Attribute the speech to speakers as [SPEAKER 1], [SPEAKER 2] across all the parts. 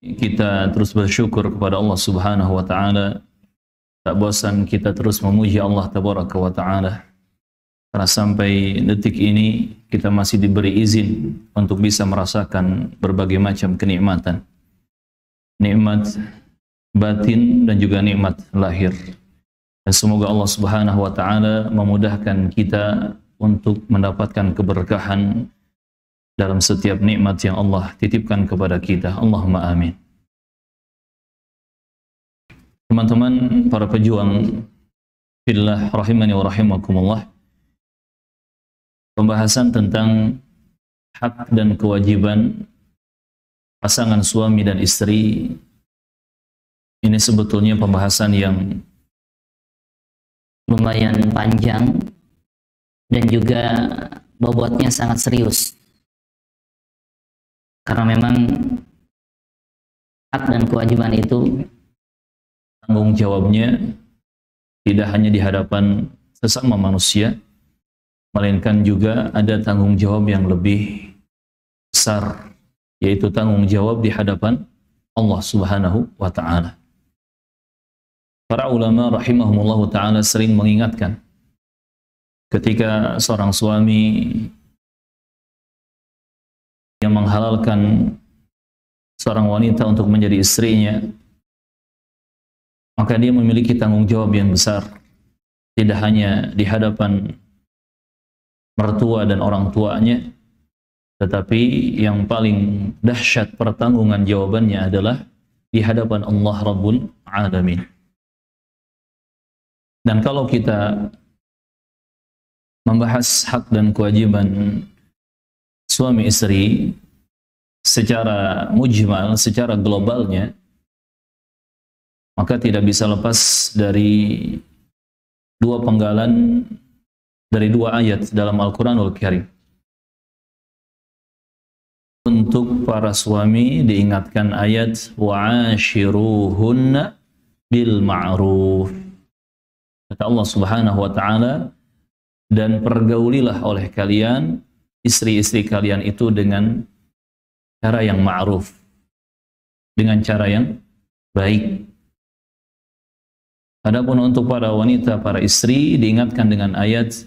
[SPEAKER 1] Kita terus bersyukur kepada Allah Subhanahu wa taala. Tak bosan kita terus memuji Allah Tabaraka wa taala. Karena sampai detik ini kita masih diberi izin untuk bisa merasakan berbagai macam kenikmatan. Nikmat batin dan juga nikmat lahir. Dan semoga Allah Subhanahu wa taala memudahkan kita untuk mendapatkan keberkahan dalam setiap nikmat yang Allah titipkan kepada kita. Allahumma amin. Teman-teman, para pejuang fillah rahimani wa rahimakumullah. Pembahasan tentang hak dan kewajiban pasangan suami dan istri ini sebetulnya pembahasan yang
[SPEAKER 2] lumayan panjang dan juga bobotnya sangat serius. Karena memang hak dan kewajiban itu
[SPEAKER 1] tanggung jawabnya tidak hanya di hadapan sesama manusia, melainkan juga ada tanggung jawab yang lebih besar, yaitu tanggung jawab di hadapan Allah Subhanahu wa ta'ala. Para ulama rahimahumullah ta'ala sering mengingatkan ketika seorang suami yang menghalalkan seorang wanita untuk menjadi istrinya, maka dia memiliki tanggung jawab yang besar, tidak hanya di hadapan mertua dan orang tuanya, tetapi yang paling dahsyat pertanggungan jawabannya adalah di hadapan Allah Rabbul Alamin. Dan kalau kita membahas hak dan kewajiban suami istri secara mujmal, secara globalnya, maka tidak bisa lepas dari dua penggalan dari dua ayat dalam Al-Quranul Karim. Untuk para suami diingatkan ayat wa'ashiruhunna bil ma'ruf. Kata Allah Subhanahu wa ta'ala, dan pergaulilah oleh kalian istri-istri kalian itu dengan cara yang ma'ruf, dengan cara yang baik. Adapun untuk para wanita, para istri diingatkan dengan ayat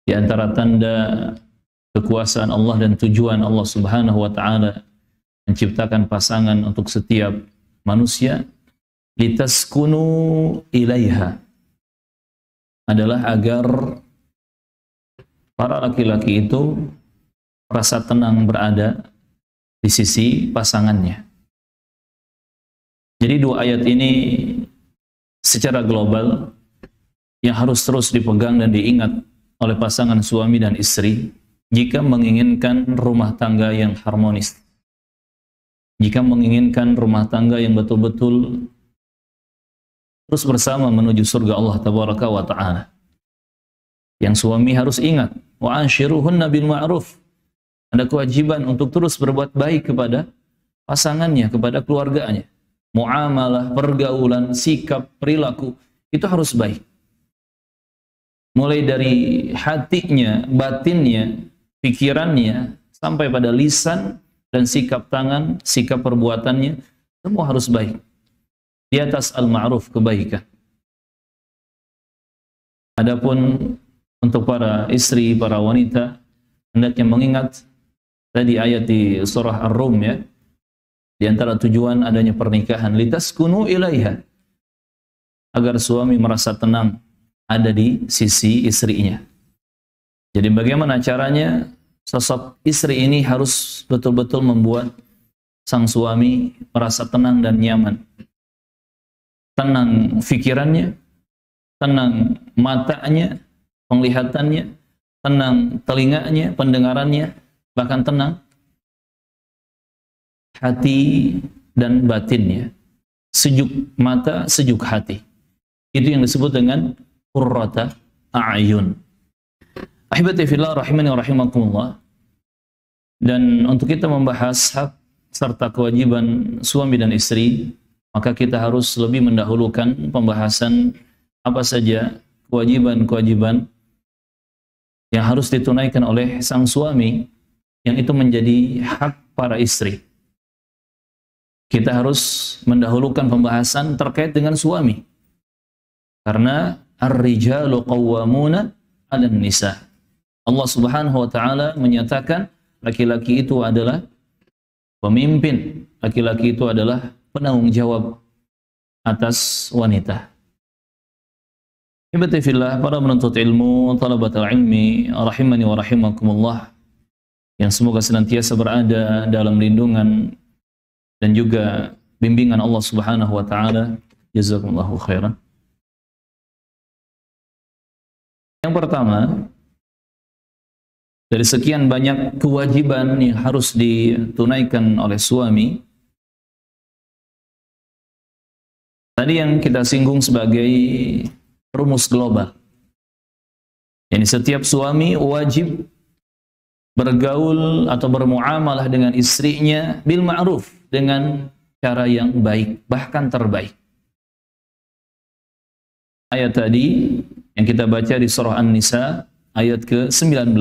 [SPEAKER 1] di antara tanda kekuasaan Allah dan tujuan Allah Subhanahu wa ta'ala menciptakan pasangan untuk setiap manusia, litaskunu ilaiha, adalah agar para laki-laki itu merasa tenang berada di sisi pasangannya. Jadi dua ayat ini secara global yang harus terus dipegang dan diingat oleh pasangan suami dan istri jika menginginkan rumah tangga yang harmonis, jika menginginkan rumah tangga yang betul-betul terus bersama menuju surga Allah Tabaraka wa ta'ala. Yang suami harus ingat, wa'ashiruhunna bil ma'ruf, ada kewajiban untuk terus berbuat baik kepada pasangannya, kepada keluarganya. Muamalah, pergaulan, sikap, perilaku itu harus baik. Mulai dari hatinya, batinnya, pikirannya, sampai pada lisan dan sikap tangan, sikap perbuatannya, semua harus baik. Di atas al-ma'ruf, kebaikan. Adapun untuk para istri, para wanita, hendaknya mengingat tadi ayat di surah Ar-Rum, ya, di antara tujuan adanya pernikahan, litaskunu ilaiha, agar suami merasa tenang ada di sisi istrinya. Jadi bagaimana caranya? Sosok istri ini harus betul-betul membuat sang suami merasa tenang dan nyaman. Tenang fikirannya, tenang matanya, penglihatannya, tenang telinganya, pendengarannya, bahkan tenang hati dan batinnya. Sejuk mata, sejuk hati. Itu yang disebut dengan qurrata a'yun. Ahibati fillah rahimani wa rahimakumullah. Dan untuk kita membahas hak serta kewajiban suami dan istri, maka kita harus lebih mendahulukan pembahasan apa saja kewajiban-kewajiban yang harus ditunaikan oleh sang suami, yang itu menjadi hak para istri. kita harus mendahulukan pembahasan terkait dengan suami. Karena ar-rijalu qawwamuna 'alan nisa. Allah Subhanahu wa taala menyatakan laki-laki itu adalah pemimpin, laki-laki itu adalah penanggung jawab atas wanita. Ibati fillah, para penuntut ilmu, talabatul ilmi, rahimani wa rahimakumullah, yang semoga senantiasa berada dalam lindungan dan juga bimbingan Allah Subhanahu wa taala. Jazakumullahu khairan. Yang pertama, dari sekian banyak kewajiban yang harus ditunaikan oleh suami, tadi yang kita singgung sebagai rumus global. Yani setiap suami wajib bergaul atau bermuamalah dengan istrinya bil ma'ruf, dengan cara yang baik, bahkan terbaik. Ayat tadi yang kita baca di surah An-Nisa ayat ke-19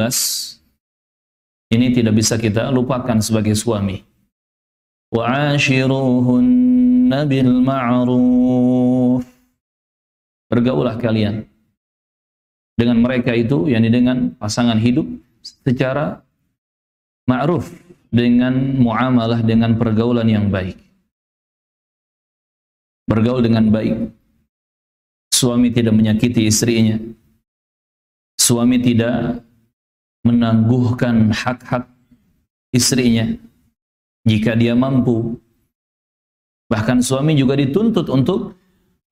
[SPEAKER 1] ini tidak bisa kita lupakan sebagai suami. Wa 'ashiruhunna bil ma'ruf. Bergaulah kalian dengan mereka itu, yakni dengan pasangan hidup, secara ma'ruf, dengan muamalah, dengan pergaulan yang baik. Bergaul dengan baik. Suami tidak menyakiti istrinya. Suami tidak menangguhkan hak-hak istrinya jika dia mampu. Bahkan suami juga dituntut untuk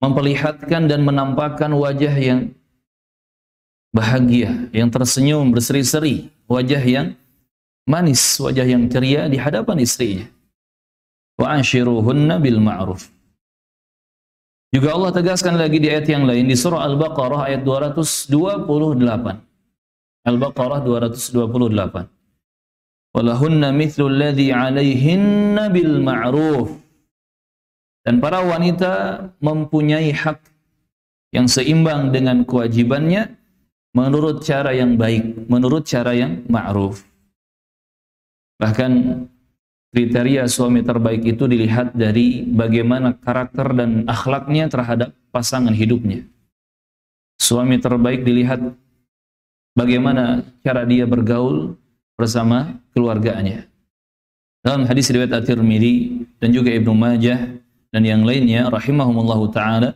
[SPEAKER 1] memperlihatkan dan menampakkan wajah yang bahagia, yang tersenyum berseri-seri, wajah yang manis, wajah yang ceria di hadapan istrinya. Wa ashiruhunna bil ma'ruf. Juga Allah tegaskan lagi di ayat yang lain di surah Al-Baqarah ayat 228. Al-Baqarah 228. Walahunna mithlu alladhi 'alaihinna bil ma'ruf. Dan para wanita mempunyai hak yang seimbang dengan kewajibannya menurut cara yang baik, menurut cara yang ma'ruf. Bahkan kriteria suami terbaik itu dilihat dari bagaimana karakter dan akhlaknya terhadap pasangan hidupnya. Suami terbaik dilihat bagaimana cara dia bergaul bersama keluarganya. Dalam hadis riwayat At-Tirmidzi dan juga Ibnu Majah dan yang lainnya rahimahumullahu taala,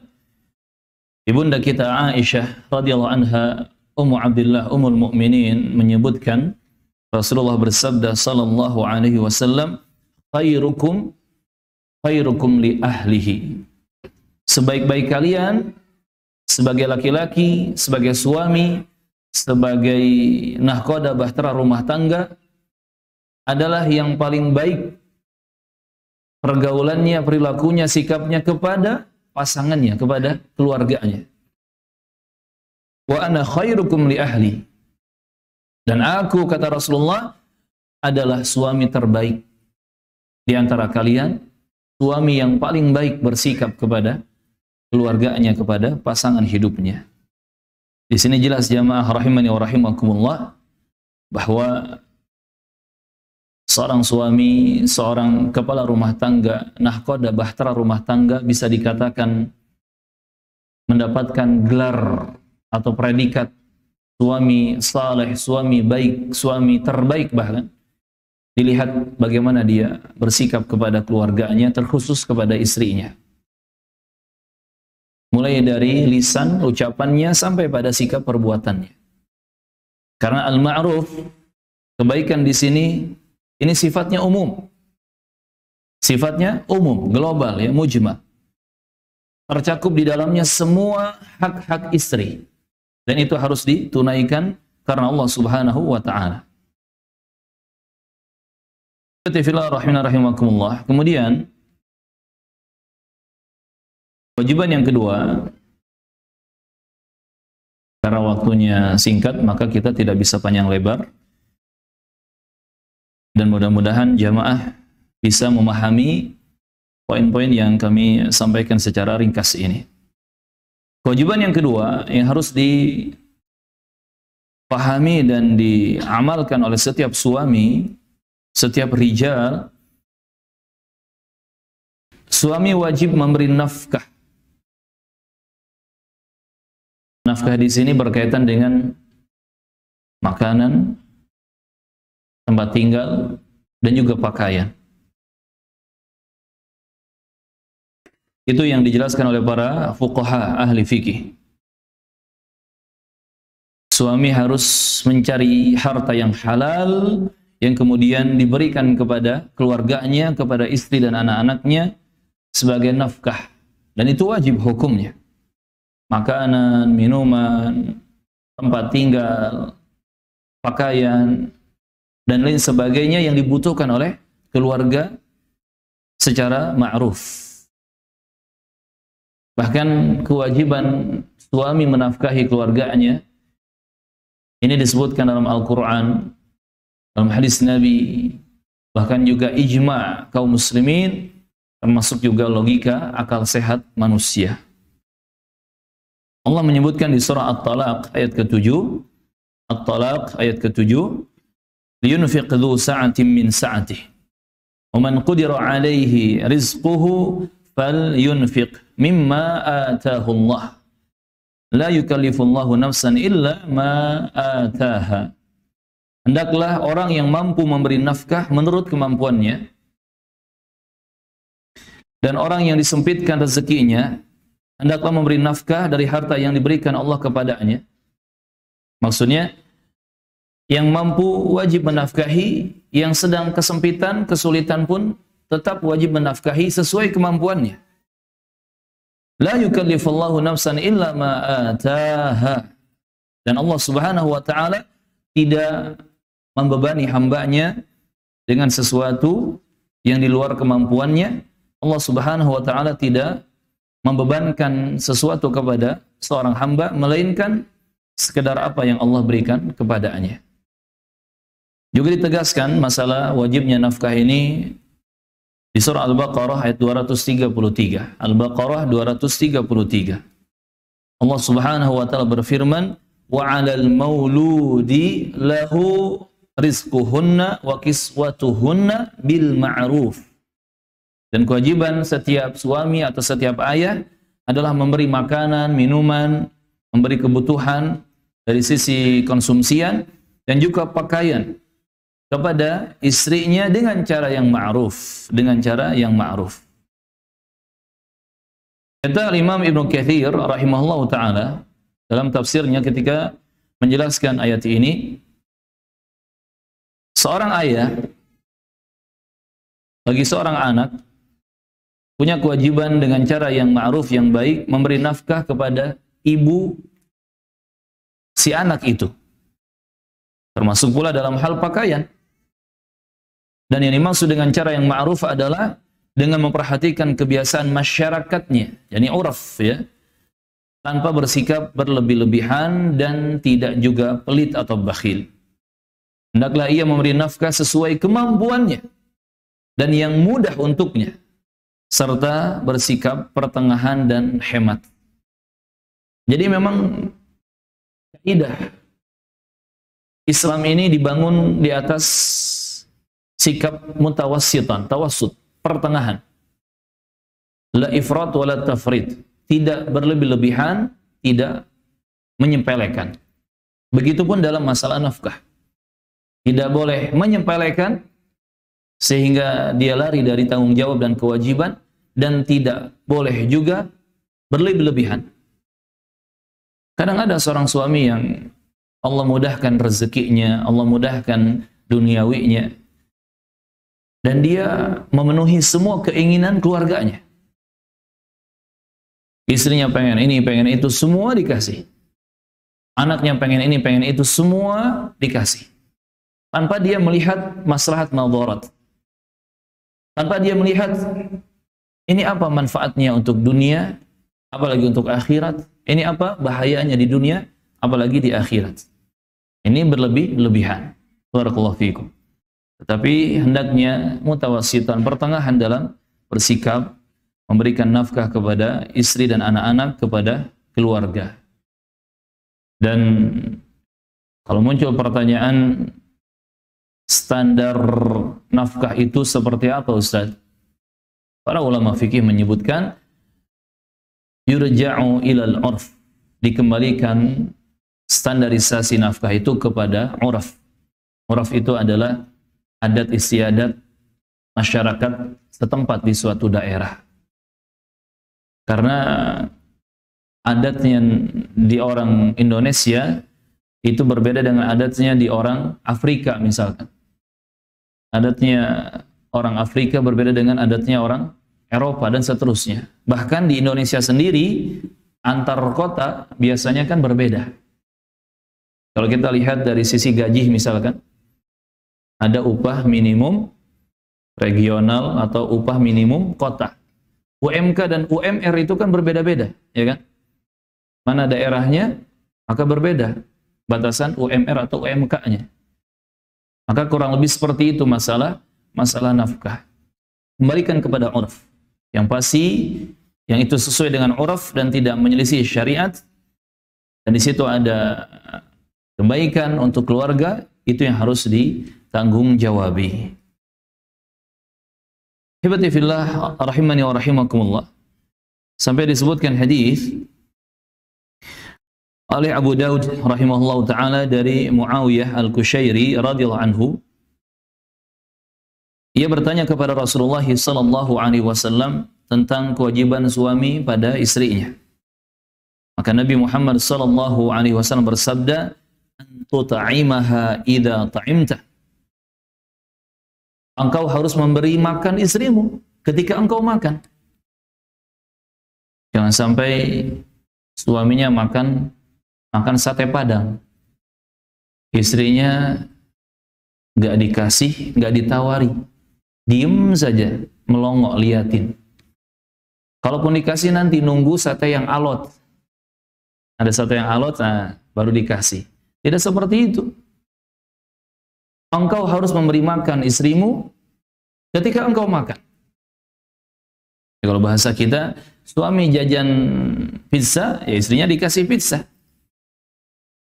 [SPEAKER 1] ibunda kita Aisyah radhiyallahu anha, Ummu Abdillah ummul mukminin, menyebutkan Rasulullah bersabda sallallahu alaihi wasallam, khairukum li ahlihi. Sebaik-baik kalian sebagai laki-laki, sebagai suami, sebagai nahkoda bahtera rumah tangga adalah yang paling baik pergaulannya, perilakunya, sikapnya kepada pasangannya, kepada keluarganya. Wa ana khairukum li ahli. Dan aku, kata Rasulullah, adalah suami terbaik di antara kalian, suami yang paling baik bersikap kepada keluarganya, kepada pasangan hidupnya. Di sini jelas jamaah rahimani wa rahimakumullah bahwa seorang suami, seorang kepala rumah tangga, nahkoda bahtera rumah tangga bisa dikatakan mendapatkan gelar atau predikat suami saleh, suami baik, suami terbaik, bahkan dilihat bagaimana dia bersikap kepada keluarganya, terkhusus kepada istrinya. Mulai dari lisan, ucapannya, sampai pada sikap perbuatannya. Karena al-ma'ruf, kebaikan di sini, ini sifatnya umum. Sifatnya umum, global, ya, mujma'. Tercakup di dalamnya semua hak-hak istri. Dan itu harus ditunaikan karena Allah Subhanahu wa ta'ala. Kemudian kewajiban yang kedua, karena waktunya singkat maka kita tidak bisa panjang lebar, dan mudah-mudahan jamaah bisa memahami poin-poin yang kami sampaikan secara ringkas ini. Kewajiban yang kedua yang harus dipahami dan diamalkan oleh setiap suami, setiap rijal, suami wajib memberi nafkah. Nafkah di sini berkaitan dengan makanan, tempat tinggal, dan juga pakaian. Itu yang dijelaskan oleh para fuqaha ahli fikih. Suami harus mencari harta yang halal yang kemudian diberikan kepada keluarganya, kepada istri dan anak-anaknya sebagai nafkah. Dan itu wajib hukumnya. Makanan, minuman, tempat tinggal, pakaian, dan lain sebagainya yang dibutuhkan oleh keluarga secara ma'ruf. Bahkan kewajiban suami menafkahi keluarganya ini disebutkan dalam Al-Quran, dalam hadis Nabi, bahkan juga ijma' kaum muslimin, termasuk juga logika akal sehat manusia. Allah menyebutkan di surah At-Talaq ayat ke-7, At-Talaq ayat ke-7, liyunfiq dhu sa'atin min sa'atih wa man qudira 'alaihi rizquhu falyunfiq mimma ataahu Allah la yukallifullahu nafsan illa ma ataaha. Hendaklah orang yang mampu memberi nafkah menurut kemampuannya, dan orang yang disempitkan rezekinya hendaklah memberi nafkah dari harta yang diberikan Allah kepadanya. Maksudnya yang mampu wajib menafkahi, yang sedang kesempitan, kesulitan pun tetap wajib menafkahi sesuai kemampuannya. La yukallifullahu nafsan illa ma ataaha. Dan Allah Subhanahu wa taala tidak membebani hambanya dengan sesuatu yang di luar kemampuannya. Allah Subhanahu wa taala tidak membebankan sesuatu kepada seorang hamba melainkan sekedar apa yang Allah berikan kepadanya. Juga ditegaskan masalah wajibnya nafkah ini di surah Al-Baqarah ayat 233. Al-Baqarah 233. Allah Subhanahu wa taala berfirman, "Wa 'alal mauludi lahu rizquhunna wa kiswatuhunna bil ma'ruf." Dan kewajiban setiap suami atau setiap ayah adalah memberi makanan, minuman, memberi kebutuhan dari sisi konsumsian dan juga pakaian kepada istrinya dengan cara yang ma'ruf, dengan cara yang ma'ruf. Kata Imam Ibnu Katsir rahimahullahu taala dalam tafsirnya ketika menjelaskan ayat ini, seorang ayah bagi seorang anak punya kewajiban dengan cara yang ma'ruf, yang baik, memberi nafkah kepada ibu si anak itu. Termasuk pula dalam hal pakaian. Dan yang dimaksud dengan cara yang ma'ruf adalah dengan memperhatikan kebiasaan masyarakatnya, yakni uraf, ya, tanpa bersikap berlebih-lebihan dan tidak juga pelit atau bakhil. Hendaklah ia memberi nafkah sesuai kemampuannya dan yang mudah untuknya, serta bersikap pertengahan dan hemat. Jadi memang kaidah Islam ini dibangun di atas sikap mutawassitan, tawassut, pertengahan. La ifrat wa la tafrit. Tidak berlebih-lebihan, tidak menyepelekan. Begitupun dalam masalah nafkah. Tidak boleh menyepelekan sehingga dia lari dari tanggung jawab dan kewajiban, dan tidak boleh juga berlebih-lebihan. Kadang ada seorang suami yang Allah mudahkan rezekinya, Allah mudahkan duniawinya, dan dia memenuhi semua keinginan keluarganya. Istrinya pengen ini, pengen itu, semua dikasih. Anaknya pengen ini, pengen itu, semua dikasih. Tanpa dia melihat maslahat madarat. Tanpa dia melihat ini apa manfaatnya untuk dunia, apalagi untuk akhirat. Ini apa bahayanya di dunia, apalagi di akhirat. Ini berlebih-lebihan. Barakallahu fikum. Tetapi hendaknya mutawassitan, pertengahan dalam bersikap, memberikan nafkah kepada istri dan anak-anak, kepada keluarga. Dan kalau muncul pertanyaan, standar nafkah itu seperti apa, Ustaz? Para ulama fikih menyebutkan yurja'u ilal urf, dikembalikan standarisasi nafkah itu kepada uraf. Uraf itu adalah adat istiadat masyarakat setempat di suatu daerah. Karena adatnya di orang Indonesia itu berbeda dengan adatnya di orang Afrika misalkan. Adatnya orang Afrika berbeda dengan adatnya orang Eropa dan seterusnya. Bahkan di Indonesia sendiri antar kota biasanya kan berbeda. Kalau kita lihat dari sisi gaji misalkan, ada upah minimum regional atau upah minimum kota. UMK dan UMR itu kan berbeda-beda, ya kan? Mana daerahnya, maka berbeda batasan UMR atau UMK-nya. Maka kurang lebih seperti itu masalah nafkah. Kembalikan kepada urf. Yang pasti, yang itu sesuai dengan urf dan tidak menyelisih syariat, dan di situ ada kebaikan untuk keluarga, itu yang harus ditanggung jawabi. Hibati fillah rahimani wa rahimakumullah. Sampai disebutkan hadis oleh Abu Daud rahimahullah taala dari Muawiyah al-Kushairi radhiyallahu anhu. Ia bertanya kepada Rasulullah sallallahu alaihi wasallam tentang kewajiban suami pada istrinya. Maka Nabi Muhammad sallallahu alaihi wasallam bersabda, "Tut'imaha idza ta'imta." Engkau harus memberi makan istrimu ketika engkau makan. Jangan sampai suaminya makan sate padang, istrinya nggak dikasih, nggak ditawari, diem saja, melongok liatin. Kalaupun dikasih nanti nunggu sate yang alot. Ada sate yang alot, nah baru dikasih. Tidak seperti itu. Engkau harus memberi makan istrimu ketika engkau makan. Ya, kalau bahasa kita, suami jajan pizza, ya istrinya dikasih pizza.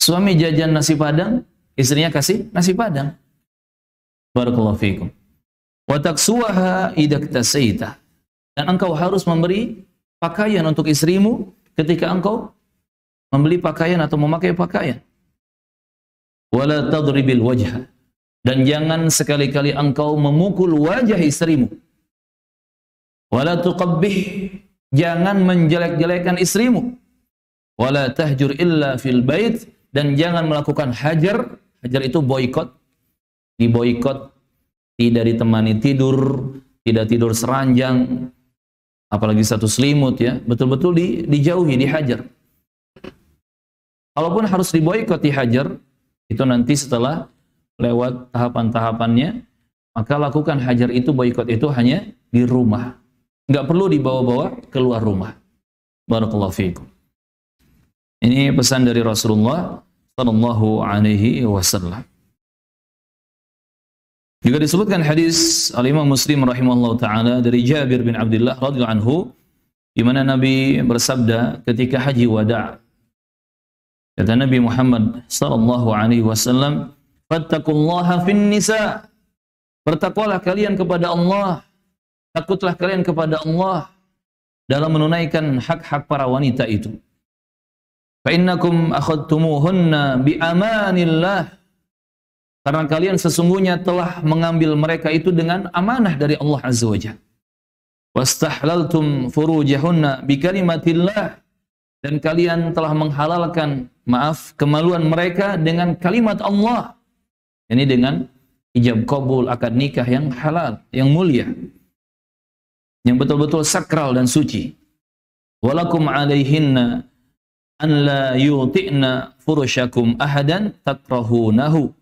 [SPEAKER 1] Suami jajan nasi padang, istrinya kasih nasi padang. Barakallahu fiikum. Wa taksuha idza iktasaita. Dan engkau harus memberi pakaian untuk istrimu ketika engkau membeli pakaian atau memakai pakaian. Wala tadribil wajha. Dan jangan sekali-kali engkau memukul wajah istrimu. Wala tuqabbih. Jangan menjelek-jelekan istrimu. Wala tahjur illa fil bait. Dan jangan melakukan hajar. Hajar itu boikot. Diboikot. Tidak ditemani tidur. Tidak tidur seranjang. Apalagi satu selimut ya. Betul-betul dijauhi, dihajar. Kalaupun harus diboikot, dihajar. Itu nanti setelah lewat tahapan-tahapannya, maka lakukan hajar itu, boikot itu hanya di rumah. Nggak perlu dibawa-bawa keluar rumah. Barakallahu fiikum. Ini pesan dari Rasulullah sallallahu alaihi wasallam. Juga disebutkan hadis Al-Imam Muslim rahimahullah taala dari Jabir bin Abdullah radhiyallahu anhu, di mana Nabi bersabda ketika haji wada'. Kata Nabi Muhammad sallallahu alaihi wasallam, "Fattaqullaha fin nisa." Bertakwalah kalian kepada Allah. Takutlah kalian kepada Allah dalam menunaikan hak-hak para wanita itu. Fa innakum akhadtumuhunna bi amanillah. Karena kalian sesungguhnya telah mengambil mereka itu dengan amanah dari Allah Azza wa Jalla. Wastahlaltum furujahunna bi kalimatillah. Dan kalian telah menghalalkan, kemaluan mereka dengan kalimat Allah. Ini dengan ijab qabul akad nikah yang halal, yang mulia, yang betul-betul sakral dan suci. Walakum alaihinna an la yuti'na furushakum ahadan takrahunahu.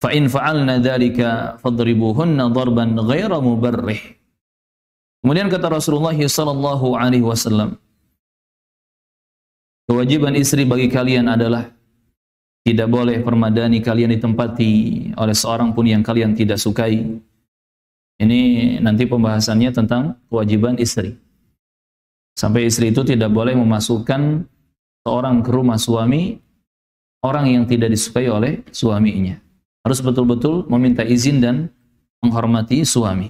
[SPEAKER 1] Fa in fa'alna dzalika fadribuhunna darban ghaira mubarrih. Kemudian kata Rasulullah sallallahu alaihi wasallam, kewajiban istri bagi kalian adalah tidak boleh permadani kalian ditempati oleh seorang pun yang kalian tidak sukai. Ini nanti pembahasannya tentang kewajiban istri. Sampai istri itu tidak boleh memasukkan seorang ke rumah suami, orang yang tidak disukai oleh suaminya. Harus betul-betul meminta izin dan menghormati suami.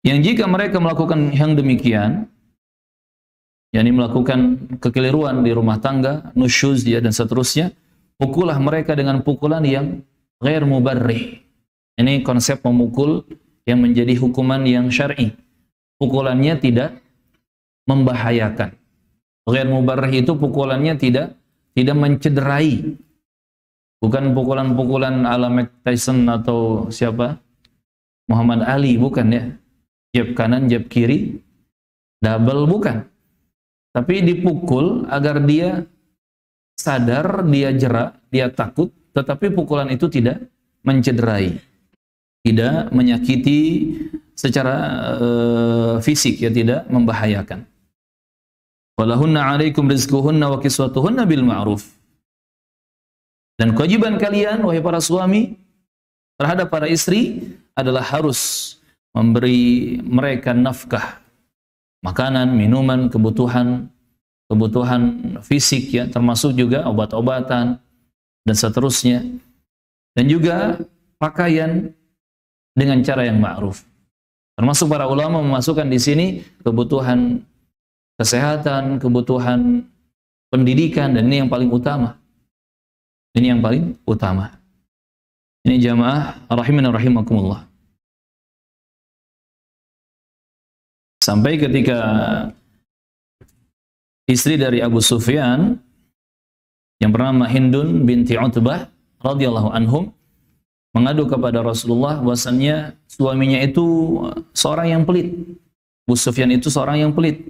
[SPEAKER 1] Yang jika mereka melakukan yang demikian, yakni melakukan kekeliruan di rumah tangga, nusyuz ya dan seterusnya, pukullah mereka dengan pukulan yang ghair mubarrih. Ini konsep memukul yang menjadi hukuman yang syar'i. Pukulannya tidak membahayakan. Ghair mubarrih itu pukulannya tidak mencederai. Bukan pukulan-pukulan ala Mike Tyson atau siapa? Muhammad Ali, bukan ya. Jab kanan, jab kiri, double, bukan. Tapi dipukul agar dia sadar, dia jerak, dia takut, tetapi pukulan itu tidak mencederai, tidak menyakiti secara fisik, ya, tidak membahayakan. Walahunna 'alaikum rizquhunna wa kiswatuhunna bil ma'ruf. Dan kewajiban kalian, wahai para suami, terhadap para istri adalah harus memberi mereka nafkah, makanan, minuman, kebutuhan fisik, ya, termasuk juga obat-obatan dan seterusnya, dan juga pakaian dengan cara yang ma'ruf. Termasuk para ulama memasukkan di sini kebutuhan kesehatan, kebutuhan pendidikan, dan ini yang paling utama. Ini yang paling utama. Ini jamaah rahimana rahimakumullah. Sampai ketika istri dari Abu Sufyan yang bernama Hindun binti Utbah radhiyallahu anhum mengadu kepada Rasulullah bahwasannya suaminya itu seorang yang pelit. Abu Sufyan itu seorang yang pelit.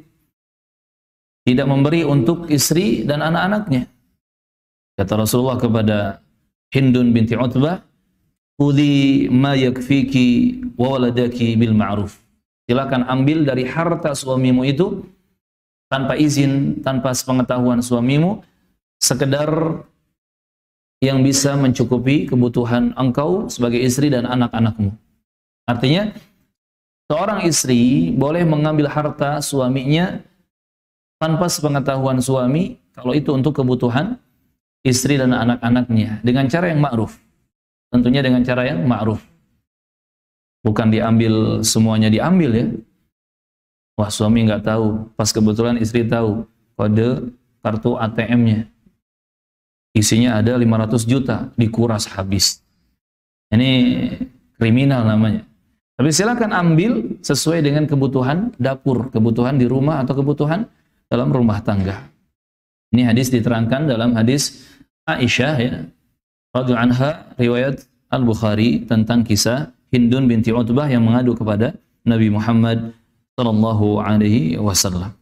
[SPEAKER 1] Tidak memberi untuk istri dan anak-anaknya. Kata Rasulullah kepada Hindun binti Utbah, "Khudhi ma yakfiki wa waladaki bil ma'ruf." Silakan ambil dari harta suamimu itu tanpa izin, tanpa sepengetahuan suamimu, sekedar yang bisa mencukupi kebutuhan engkau sebagai istri dan anak-anakmu. Artinya, seorang istri boleh mengambil harta suaminya tanpa sepengetahuan suami, kalau itu untuk kebutuhan istri dan anak-anaknya, dengan cara yang ma'ruf. Tentunya dengan cara yang ma'ruf. Bukan diambil semuanya, diambil, ya. Wah, suami nggak tahu, pas kebetulan istri tahu kode kartu ATM-nya. Isinya ada 500 juta, dikuras habis. Ini kriminal namanya. Tapi silakan ambil sesuai dengan kebutuhan dapur, kebutuhan di rumah atau kebutuhan dalam rumah tangga. Ini hadis diterangkan dalam hadis Aisyah, ya, radhiyallahu anha, riwayat Al-Bukhari, tentang kisah Hindun binti Utbah yang mengadu kepada Nabi Muhammad sallallahu alaihi wasallam.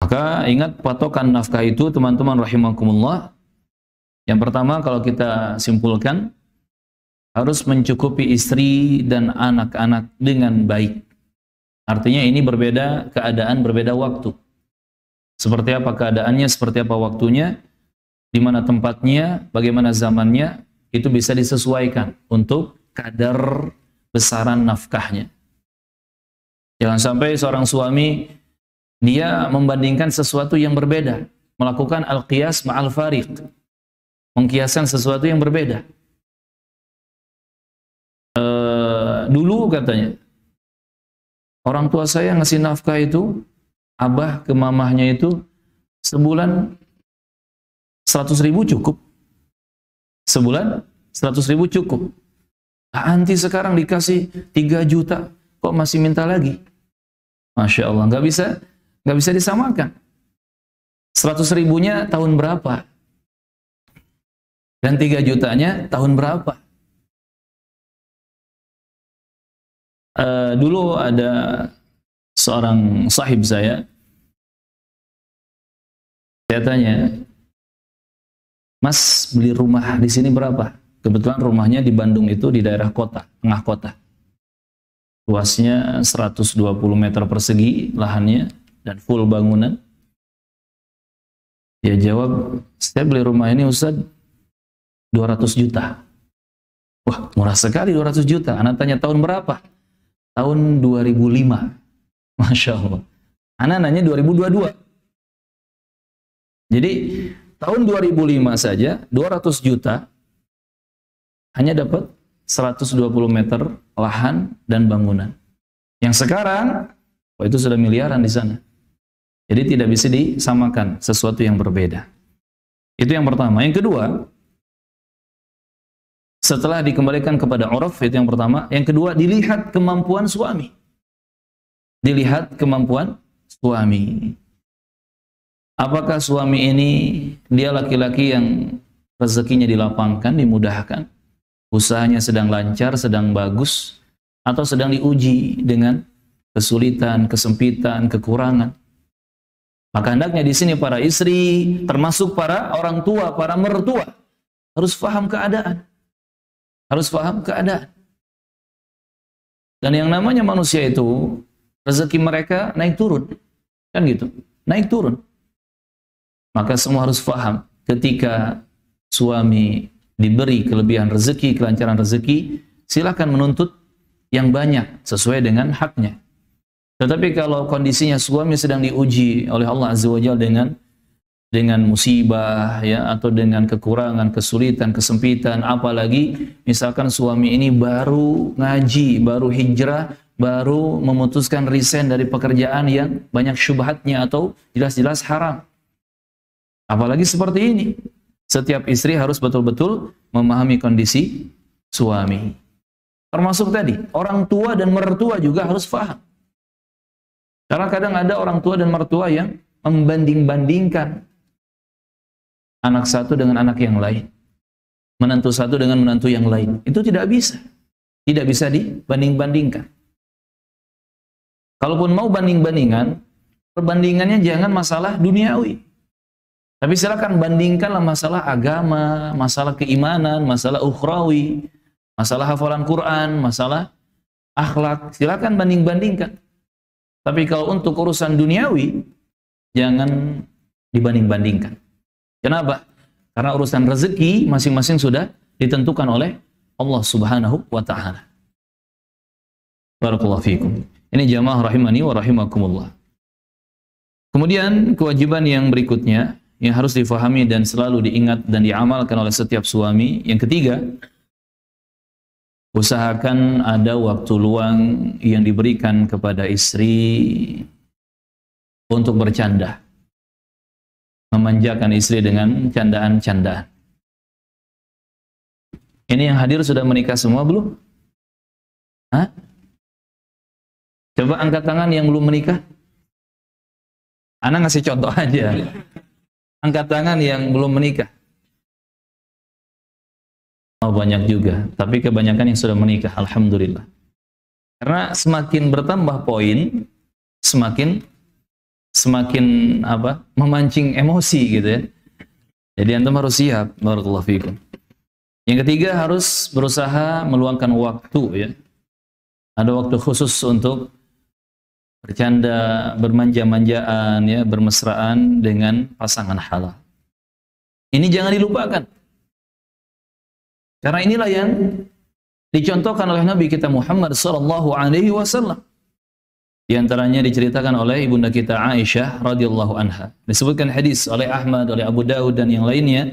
[SPEAKER 1] Maka ingat patokan nafkah itu, teman-teman rahimakumullah. Yang pertama, kalau kita simpulkan, harus mencukupi istri dan anak-anak dengan baik. Artinya ini berbeda keadaan, berbeda waktu. Seperti apa keadaannya, seperti apa waktunya, di mana tempatnya, bagaimana zamannya, itu bisa disesuaikan untuk kadar besaran nafkahnya. Jangan sampai seorang suami dia membandingkan sesuatu yang berbeda, melakukan al-qiyas ma'al fariq, mengkiaskan sesuatu yang berbeda. Dulu katanya, orang tua saya ngasih nafkah itu, abah ke mamahnya itu, sebulan 100.000 cukup. Sebulan 100.000 cukup. Anti sekarang dikasih 3 juta, kok masih minta lagi? Masya Allah, nggak bisa disamakan. 100.000-nya tahun berapa? Dan 3 jutanya tahun berapa? Dulu ada seorang sahib saya tanya, "Mas, beli rumah di sini berapa?" Kebetulan rumahnya di Bandung itu di daerah kota, tengah kota. Luasnya 120 meter persegi lahannya dan full bangunan. Dia jawab, "Saya beli rumah ini Ustaz 200 juta. Wah, murah sekali 200 juta. Anak tanya tahun berapa? Tahun 2005. Masya Allah. Anak nanya 2022. Jadi tahun 2005 saja 200 juta hanya dapat 120 meter lahan dan bangunan. Yang sekarang, itu sudah miliaran di sana. Jadi tidak bisa disamakan sesuatu yang berbeda. Itu yang pertama. Yang kedua, setelah dikembalikan kepada uruf, itu yang pertama. Yang kedua, dilihat kemampuan suami. Dilihat kemampuan suami. Apakah suami ini dia laki-laki yang rezekinya dilapangkan, dimudahkan, usahanya sedang lancar, sedang bagus, atau sedang diuji dengan kesulitan, kesempitan, kekurangan. Maka hendaknya di sini para istri, termasuk para orang tua, para mertua, harus paham keadaan. Harus paham keadaan. Dan yang namanya manusia itu, rezeki mereka naik turun. Kan gitu, naik turun. Maka semua harus paham, ketika suami diberi kelebihan rezeki, kelancaran rezeki, silakan menuntut yang banyak sesuai dengan haknya. Tetapi kalau kondisinya suami sedang diuji oleh Allah Azza wa Jalla dengan musibah ya, atau dengan kekurangan, kesulitan, kesempitan, apalagi misalkan suami ini baru ngaji, baru hijrah, baru memutuskan resign dari pekerjaan yang banyak syubhatnya atau jelas-jelas haram. Apalagi seperti ini. Setiap istri harus betul-betul memahami kondisi suami. Termasuk tadi, orang tua dan mertua juga harus paham. Karena kadang ada orang tua dan mertua yang membanding-bandingkan anak satu dengan anak yang lain. Menantu satu dengan menantu yang lain. Itu tidak bisa. Tidak bisa dibanding-bandingkan. Kalaupun mau banding-bandingan, perbandingannya jangan masalah duniawi. Tapi silakan bandingkanlah masalah agama, masalah keimanan, masalah ukhrawi, masalah hafalan Quran, masalah akhlak. Silakan banding-bandingkan. Tapi kalau untuk urusan duniawi, jangan dibanding-bandingkan. Kenapa? Karena urusan rezeki masing-masing sudah ditentukan oleh Allah Subhanahu wa Ta'ala. Barakallahu fiikum. Ini jamaah rahimani wa rahimakumullah. Kemudian kewajiban yang berikutnya yang harus difahami dan selalu diingat dan diamalkan oleh setiap suami. Yang ketiga, usahakan ada waktu luang yang diberikan kepada istri untuk bercanda. Memanjakan istri dengan candaan-candaan. Ini yang hadir sudah menikah semua belum? Hah? Coba angkat tangan yang belum menikah. Ana ngasih contoh aja. Angkat tangan yang belum menikah. Oh, banyak juga, tapi kebanyakan yang sudah menikah, alhamdulillah. Karena semakin bertambah poin, semakin memancing emosi gitu ya. Jadi antum harus siap, barakallahu fikum. Yang ketiga, harus berusaha meluangkan waktu ya. Ada waktu khusus untuk bercanda, bermanja-manjaan ya, bermesraan dengan pasangan halal. Ini jangan dilupakan. Karena inilah yang dicontohkan oleh Nabi kita Muhammad sallallahu alaihi wasallam. Di antaranya diceritakan oleh ibunda kita Aisyah radhiyallahu anha. Disebutkan hadis oleh Ahmad, oleh Abu Daud dan yang lainnya,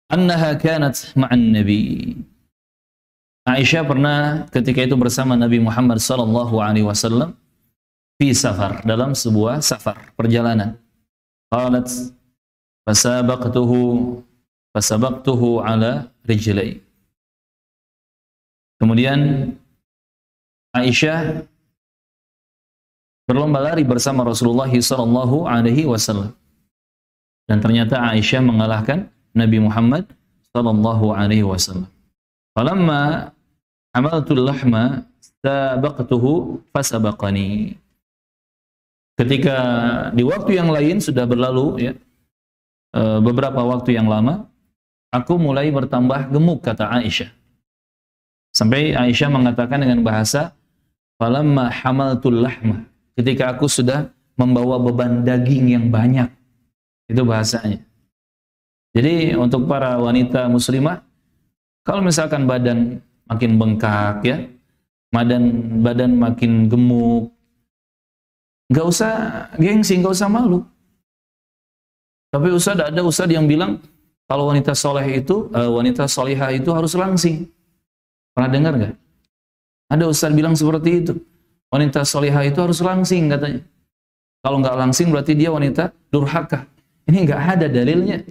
[SPEAKER 1] annaha kanat ma'an Nabi. Aisyah pernah ketika itu bersama Nabi Muhammad sallallahu alaihi wasallam fi safar, dalam sebuah safar, perjalanan. Qalat fasabaqtuhu ala rijlai. Kemudian Aisyah berlomba lari bersama Rasulullah sallallahu alaihi wasallam. Dan ternyata Aisyah mengalahkan Nabi Muhammad sallallahu alaihi wasallam. Falamma amaltul lahma sabaqtuhu fasabaqani. Ketika di waktu yang lain sudah berlalu ya, beberapa waktu yang lama, aku mulai bertambah gemuk, kata Aisyah. Sampai Aisyah mengatakan dengan bahasa falamma hamaltul lahma, ketika aku sudah membawa beban daging yang banyak. Itu bahasanya. Jadi untuk para wanita muslimah, kalau misalkan badan makin bengkak ya, badan makin gemuk, nggak usah gengsi, nggak usah malu. Tapi ada ustaz yang bilang kalau wanita soleh itu, wanita solihah itu harus langsing. Pernah dengar nggak? Ada ustaz bilang seperti itu. Wanita solihah itu harus langsing katanya. Kalau nggak langsing berarti dia wanita durhaka. Ini nggak ada dalilnya.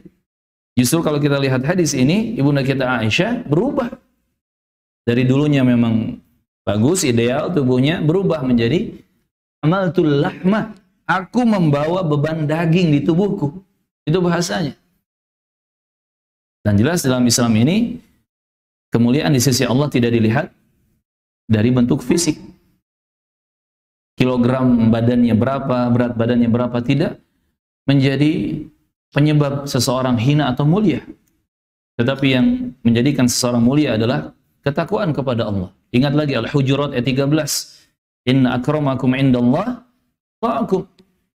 [SPEAKER 1] Justru kalau kita lihat hadis ini, ibunda kita Aisyah berubah. Dari dulunya memang bagus, ideal tubuhnya, berubah menjadi amaltul lahmah. Aku membawa beban daging di tubuhku. Itu bahasanya. Dan jelas dalam Islam ini, kemuliaan di sisi Allah tidak dilihat dari bentuk fisik. Kilogram badannya berapa, berat badannya berapa, tidak menjadi penyebab seseorang hina atau mulia. Tetapi yang menjadikan seseorang mulia adalah ketakwaan kepada Allah. Ingat lagi Al-Hujurat ayat 13. Inna akramakum indallah ta'akum.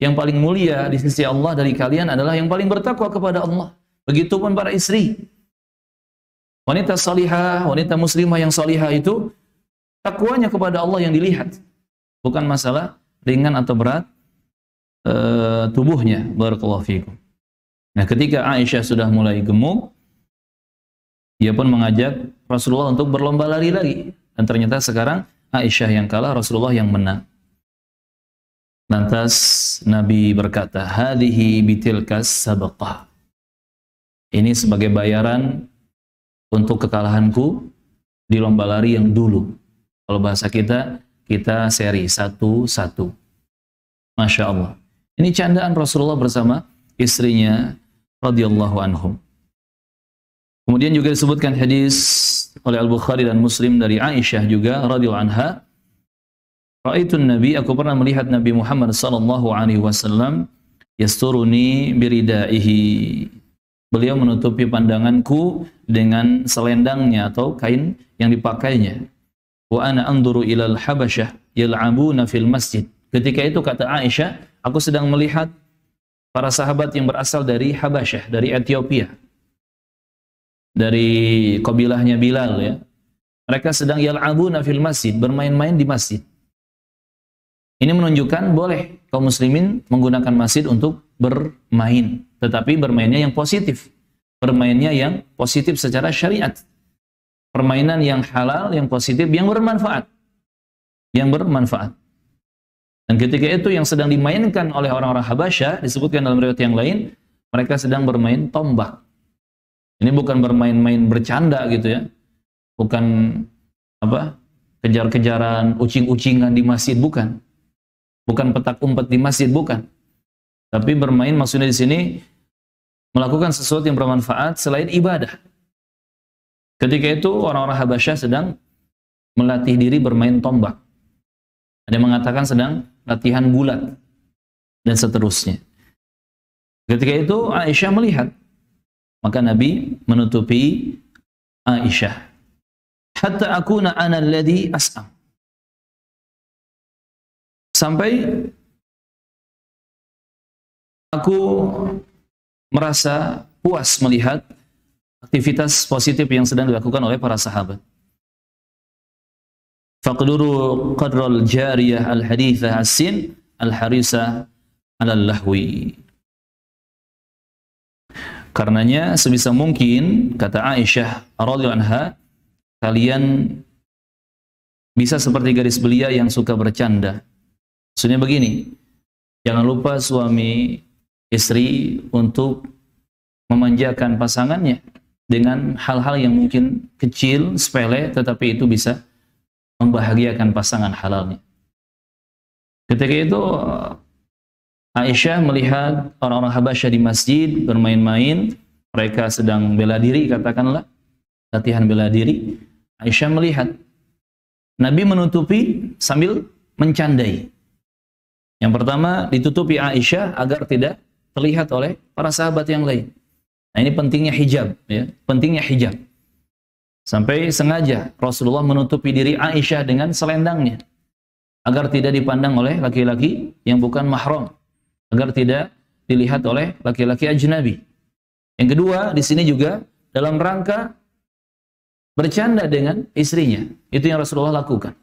[SPEAKER 1] Yang paling mulia di sisi Allah dari kalian adalah yang paling bertakwa kepada Allah. Begitupun para istri. Wanita salihah, wanita muslimah yang salihah itu takwanya kepada Allah yang dilihat. Bukan masalah ringan atau berat tubuhnya. Barakallahu fikum. Nah, ketika Aisyah sudah mulai gemuk, dia pun mengajak Rasulullah untuk berlomba lari lagi. Dan ternyata sekarang Aisyah yang kalah, Rasulullah yang menang. Lantas Nabi berkata, "Hadhihi bitilkas sabaqah." Ini sebagai bayaran untuk kekalahanku di lomba lari yang dulu. Kalau bahasa kita seri 1-1. Masya Allah. Ini candaan Rasulullah bersama istrinya radhiyallahu anhum. Kemudian juga disebutkan hadis oleh Al-Bukhari dan Muslim dari Aisyah juga radhiyallahu anha. Ra'aitun Nabi, aku pernah melihat Nabi Muhammad sallallahu alaihi wasallam yasturuni biridaihi. Beliau menutupi pandanganku dengan selendangnya atau kain yang dipakainya. Wa ana anzuru ilal habasyah yal'abuna fil masjid. Ketika itu kata Aisyah, aku sedang melihat para sahabat yang berasal dari Habasyah, dari Ethiopia. Dari kabilahnya Bilal ya. Mereka sedang yal'abuna fil masjid, bermain-main di masjid. Ini menunjukkan boleh kaum muslimin menggunakan masjid untuk bermain, tetapi bermainnya yang positif. Bermainnya yang positif secara syariat. Permainan yang halal, yang positif, yang bermanfaat. Yang bermanfaat. Dan ketika itu yang sedang dimainkan oleh orang-orang Habasyah, disebutkan dalam riwayat yang lain, mereka sedang bermain tombak. Ini bukan bermain-main bercanda gitu ya. Bukan apa? Kejar-kejaran, ucing-ucingan di masjid, bukan. Bukan petak umpet di masjid, bukan. Tapi bermain maksudnya di sini melakukan sesuatu yang bermanfaat selain ibadah. Ketika itu orang-orang Habasyah sedang melatih diri bermain tombak. Ada yang mengatakan sedang latihan gulat dan seterusnya. Ketika itu Aisyah melihat, maka Nabi menutupi Aisyah. Hatta akuna ana alladhi as'am. Sampai aku merasa puas melihat aktivitas positif yang sedang dilakukan oleh para sahabat. Faqduru qadral jariyah al-hadithah as-sin al-harisa al-lahwi. Karenanya sebisa mungkin, kata Aisyah radhiyallahu anha, kalian bisa seperti gadis belia yang suka bercanda. Maksudnya begini, jangan lupa suami istri untuk memanjakan pasangannya dengan hal-hal yang mungkin kecil, sepele, tetapi itu bisa membahagiakan pasangan halalnya. Ketika itu Aisyah melihat orang-orang Habasyah di masjid bermain-main, mereka sedang bela diri, katakanlah latihan bela diri. Aisyah melihat Nabi menutupi sambil mencandai. Yang pertama ditutupi Aisyah agar tidak terlihat oleh para sahabat yang lain. Nah, ini pentingnya hijab ya, pentingnya hijab. Sampai sengaja Rasulullah menutupi diri Aisyah dengan selendangnya agar tidak dipandang oleh laki-laki yang bukan mahram, agar tidak dilihat oleh laki-laki ajnabi. Yang kedua, di sini juga dalam rangka bercanda dengan istrinya. Itu yang Rasulullah lakukan.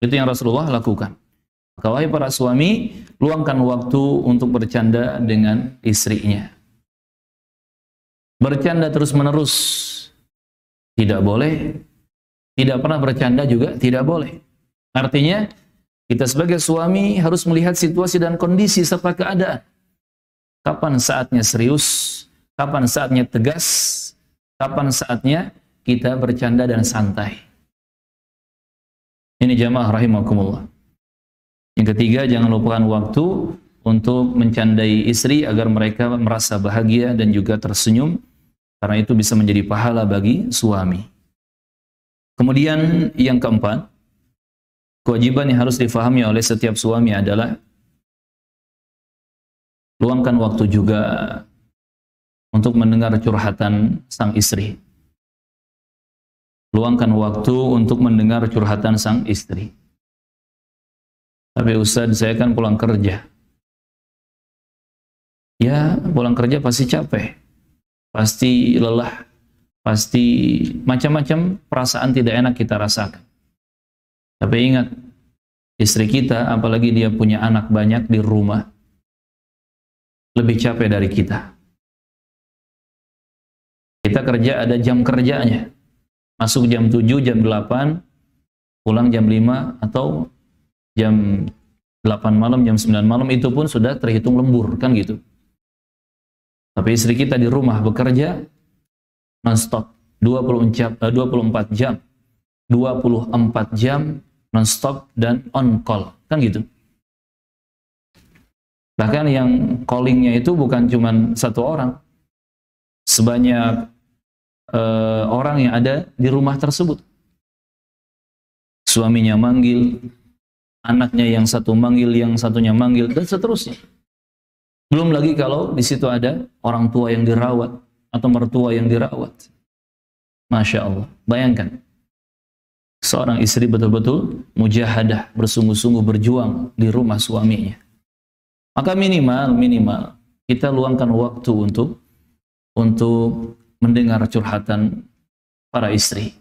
[SPEAKER 1] Itu yang Rasulullah lakukan. Maka wahai para suami, luangkan waktu untuk bercanda dengan istrinya. Bercanda terus-menerus tidak boleh. Tidak pernah bercanda juga tidak boleh. Artinya, kita sebagai suami harus melihat situasi dan kondisi serta keadaan. Kapan saatnya serius, kapan saatnya tegas, kapan saatnya kita bercanda dan santai. Ini jamaah rahimakumullah. Yang ketiga, jangan lupakan waktu untuk mencandai istri agar mereka merasa bahagia dan juga tersenyum, karena itu bisa menjadi pahala bagi suami. Kemudian yang keempat, kewajiban yang harus difahami oleh setiap suami adalah luangkan waktu juga untuk mendengar curhatan sang istri. Luangkan waktu untuk mendengar curhatan sang istri. Tapi Ustaz, saya kan pulang kerja. Ya, pulang kerja pasti capek, pasti lelah, pasti macam-macam perasaan tidak enak kita rasakan. Tapi ingat, istri kita, apalagi dia punya anak banyak di rumah, lebih capek dari kita. Kita kerja ada jam kerjanya. Masuk jam 7, jam 8, pulang jam 5, atau jam 8 malam, jam 9 malam, itu pun sudah terhitung lembur, kan gitu. Tapi istri kita di rumah bekerja non-stop, 24 jam. 24 jam non-stop dan on call, kan gitu. Bahkan yang callingnya itu bukan cuma satu orang, sebanyak orang yang ada di rumah tersebut. Suaminya manggil, anaknya yang satu manggil, yang satunya manggil, dan seterusnya. Belum lagi kalau di situ ada orang tua yang dirawat atau mertua yang dirawat. Masya Allah, bayangkan. Seorang istri betul-betul mujahadah, bersungguh-sungguh berjuang di rumah suaminya. Maka minimal kita luangkan waktu untuk mendengar curhatan para istri.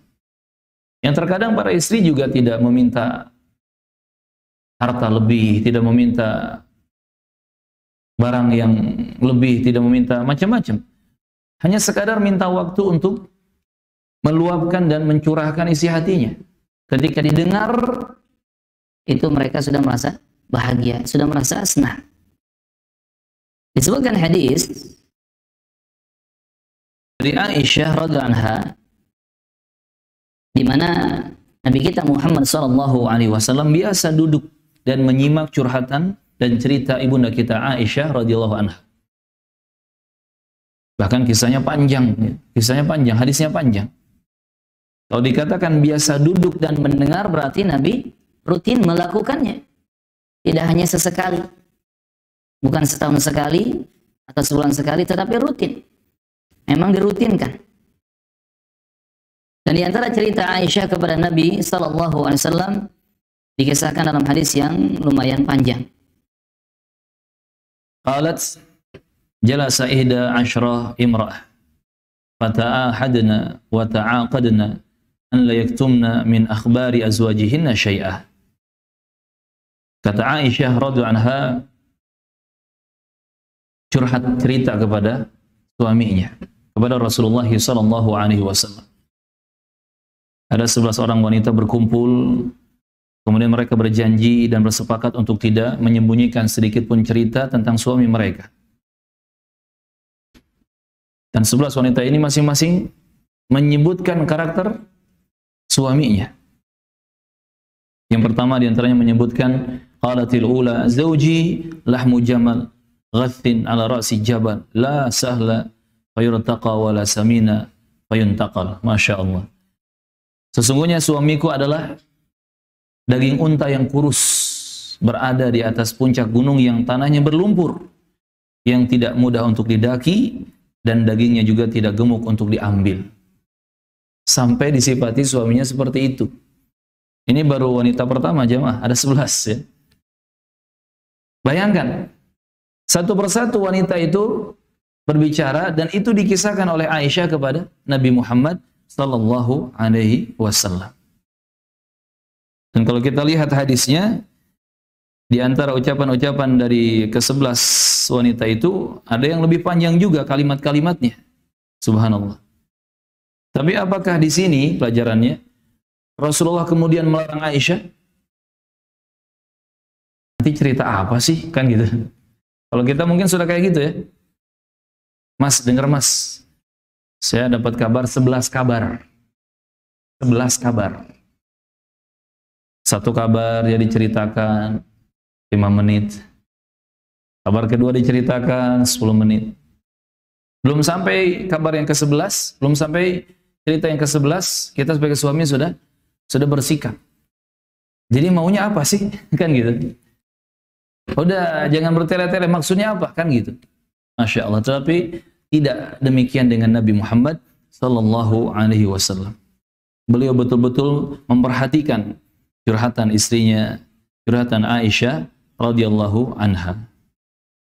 [SPEAKER 1] Yang terkadang para istri juga tidak meminta harta lebih, tidak meminta barang yang lebih, tidak meminta macam-macam. Hanya sekadar minta waktu untuk meluapkan dan mencurahkan isi hatinya. Ketika didengar, itu mereka sudah merasa bahagia, sudah merasa senang. Disebutkan hadis dari Aisyah radhiyallahu anha, di mana Nabi kita Muhammad SAW biasa duduk dan menyimak curhatan dan cerita ibunda kita Aisyah radhiyallahu anha. Bahkan kisahnya panjang, hadisnya panjang. Kalau dikatakan biasa duduk dan mendengar, berarti Nabi rutin melakukannya. Tidak hanya sesekali. Bukan setahun sekali atau sebulan sekali, tetapi rutin. Memang dirutinkan. Dan di antara cerita Aisyah kepada Nabi SAW dikisahkan dalam hadis yang lumayan panjang. Qalat jalasa ihda ashra imra'ah fata'ahadna wa ta'aqadna an la yaktumna min akhbari azwajihinna syai'ah. Kata Aisyah radhiyallahu anha, curhat cerita kepada suaminya, kepada Rasulullah sallallahu alaihi wasallam. Ada 11 orang wanita berkumpul, kemudian mereka berjanji dan bersepakat untuk tidak menyembunyikan sedikit pun cerita tentang suami mereka. Dan 11 wanita ini masing-masing menyebutkan karakter suaminya. Yang pertama diantaranya menyebutkan, qalatil ula zawji lahmu jamal ghathin ala ra'si jabal la sahla fayurtaqa wa la samina fayuntaqal. Masya Allah. Sesungguhnya suamiku adalah daging unta yang kurus, berada di atas puncak gunung yang tanahnya berlumpur, yang tidak mudah untuk didaki, dan dagingnya juga tidak gemuk untuk diambil. Sampai disifati suaminya seperti itu. Ini baru wanita pertama, jemaah, ada 11 ya. Bayangkan, satu persatu wanita itu berbicara, dan itu dikisahkan oleh Aisyah kepada Nabi Muhammad sallallahu alaihi wasallam. Dan kalau kita lihat hadisnya, di antara ucapan-ucapan dari ke-11 wanita itu, ada yang lebih panjang juga kalimat-kalimatnya. Subhanallah. Tapi apakah di sini pelajarannya Rasulullah kemudian melarang Aisyah nanti cerita apa sih? Kan gitu. Kalau kita mungkin sudah kayak gitu ya. Mas, dengar Mas, saya dapat kabar 11 kabar. 11 kabar. Satu kabar ya diceritakan 5 menit. Kabar kedua diceritakan 10 menit. Belum sampai kabar yang ke-11, belum sampai cerita yang ke-11, kita sebagai suami sudah bersikap. Jadi maunya apa sih? Kan gitu. Udah, jangan bertele-tele, maksudnya apa? Kan gitu. Masya Allah. Tetapi tidak demikian dengan Nabi Muhammad sallallahu alaihi wasallam. Beliau betul-betul memperhatikan curhatan istrinya, curhatan Aisyah radhiyallahu anha.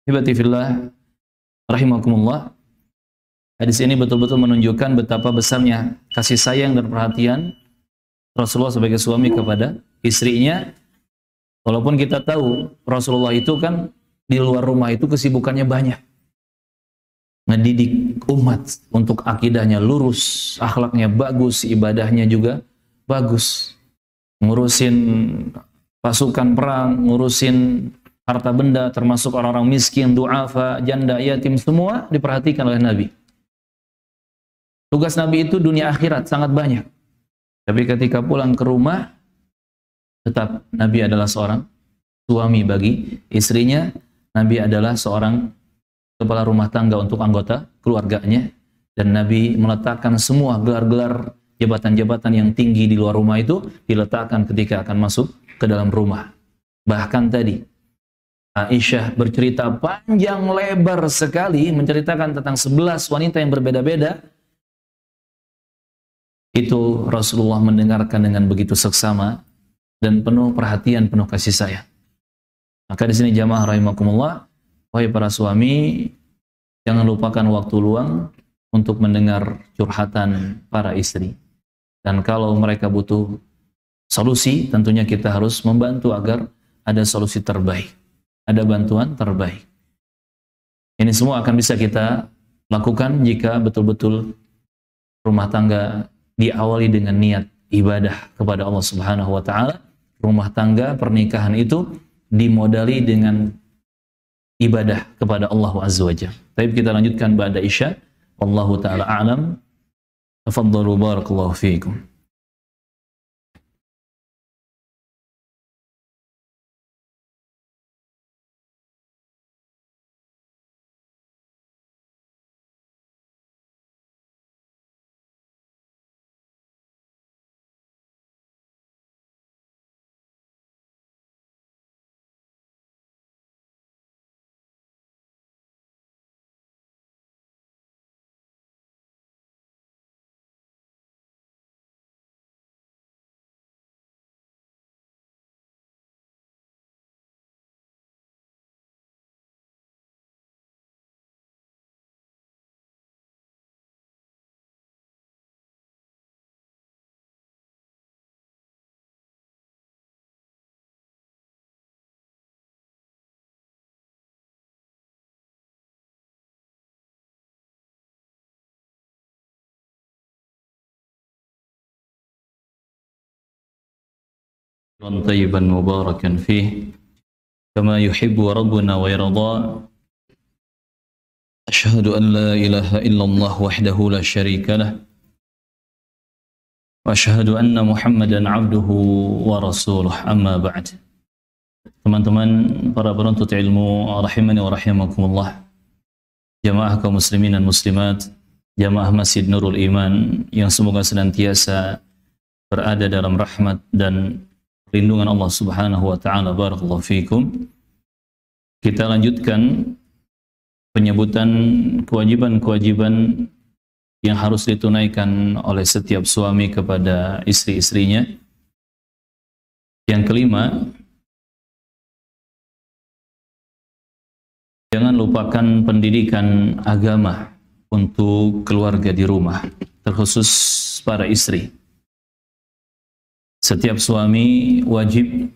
[SPEAKER 1] Hibati fillah rahimakumullah. Hadis ini betul-betul menunjukkan betapa besarnya kasih sayang dan perhatian Rasulullah sebagai suami kepada istrinya. Walaupun kita tahu Rasulullah itu kan di luar rumah itu kesibukannya banyak. Ngedidik umat untuk akidahnya lurus, akhlaknya bagus, ibadahnya juga bagus. Ngurusin pasukan perang, ngurusin harta benda, termasuk orang-orang miskin, du'afa, janda, yatim, semua diperhatikan oleh Nabi. Tugas Nabi itu dunia akhirat sangat banyak. Tapi ketika pulang ke rumah, tetap Nabi adalah seorang suami bagi istrinya. Nabi adalah seorang kepala rumah tangga untuk anggota keluarganya. Dan Nabi meletakkan semua gelar-gelar jabatan-jabatan yang tinggi di luar rumah itu diletakkan ketika akan masuk ke dalam rumah. Bahkan tadi Aisyah bercerita panjang lebar sekali menceritakan tentang 11 wanita yang berbeda-beda. Itu Rasulullah mendengarkan dengan begitu seksama dan penuh perhatian, penuh kasih sayang. Maka di sini jamaah rahimakumullah, wahai para suami, jangan lupakan waktu luang untuk mendengar curhatan para istri. Dan kalau mereka butuh solusi, tentunya kita harus membantu agar ada solusi terbaik, ada bantuan terbaik. Ini semua akan bisa kita lakukan jika betul-betul rumah tangga diawali dengan niat ibadah kepada Allah Subhanahu wa taala. Rumah tangga pernikahan itu dimodali dengan ibadah kepada Allah Azza wa Jalla. Tapi kita lanjutkan ba'da Isya. Wallahu taala a'lam. Tafadhalu barakallahu fiikum. طيبا مباركا فيه كما يحب ربنا ويرضى. أشهد أن لا إله إلا الله وحده لا شريك له وأشهد أن محمدا عبده ورسوله. أما بعد. Teman-teman para penuntut ilmu rahimani wa rahimakumullah, jamaah kaum muslimin dan muslimat, jamaah Masjid Nurul Iman yang semoga senantiasa berada dalam rahmat dan perlindungan Allah Subhanahu wa taala. Barakallahu fikum. Kita lanjutkan penyebutan kewajiban-kewajiban yang harus ditunaikan oleh setiap suami kepada istri-istrinya. Yang kelima, jangan lupakan pendidikan agama untuk keluarga di rumah, terkhusus para istri. Setiap suami wajib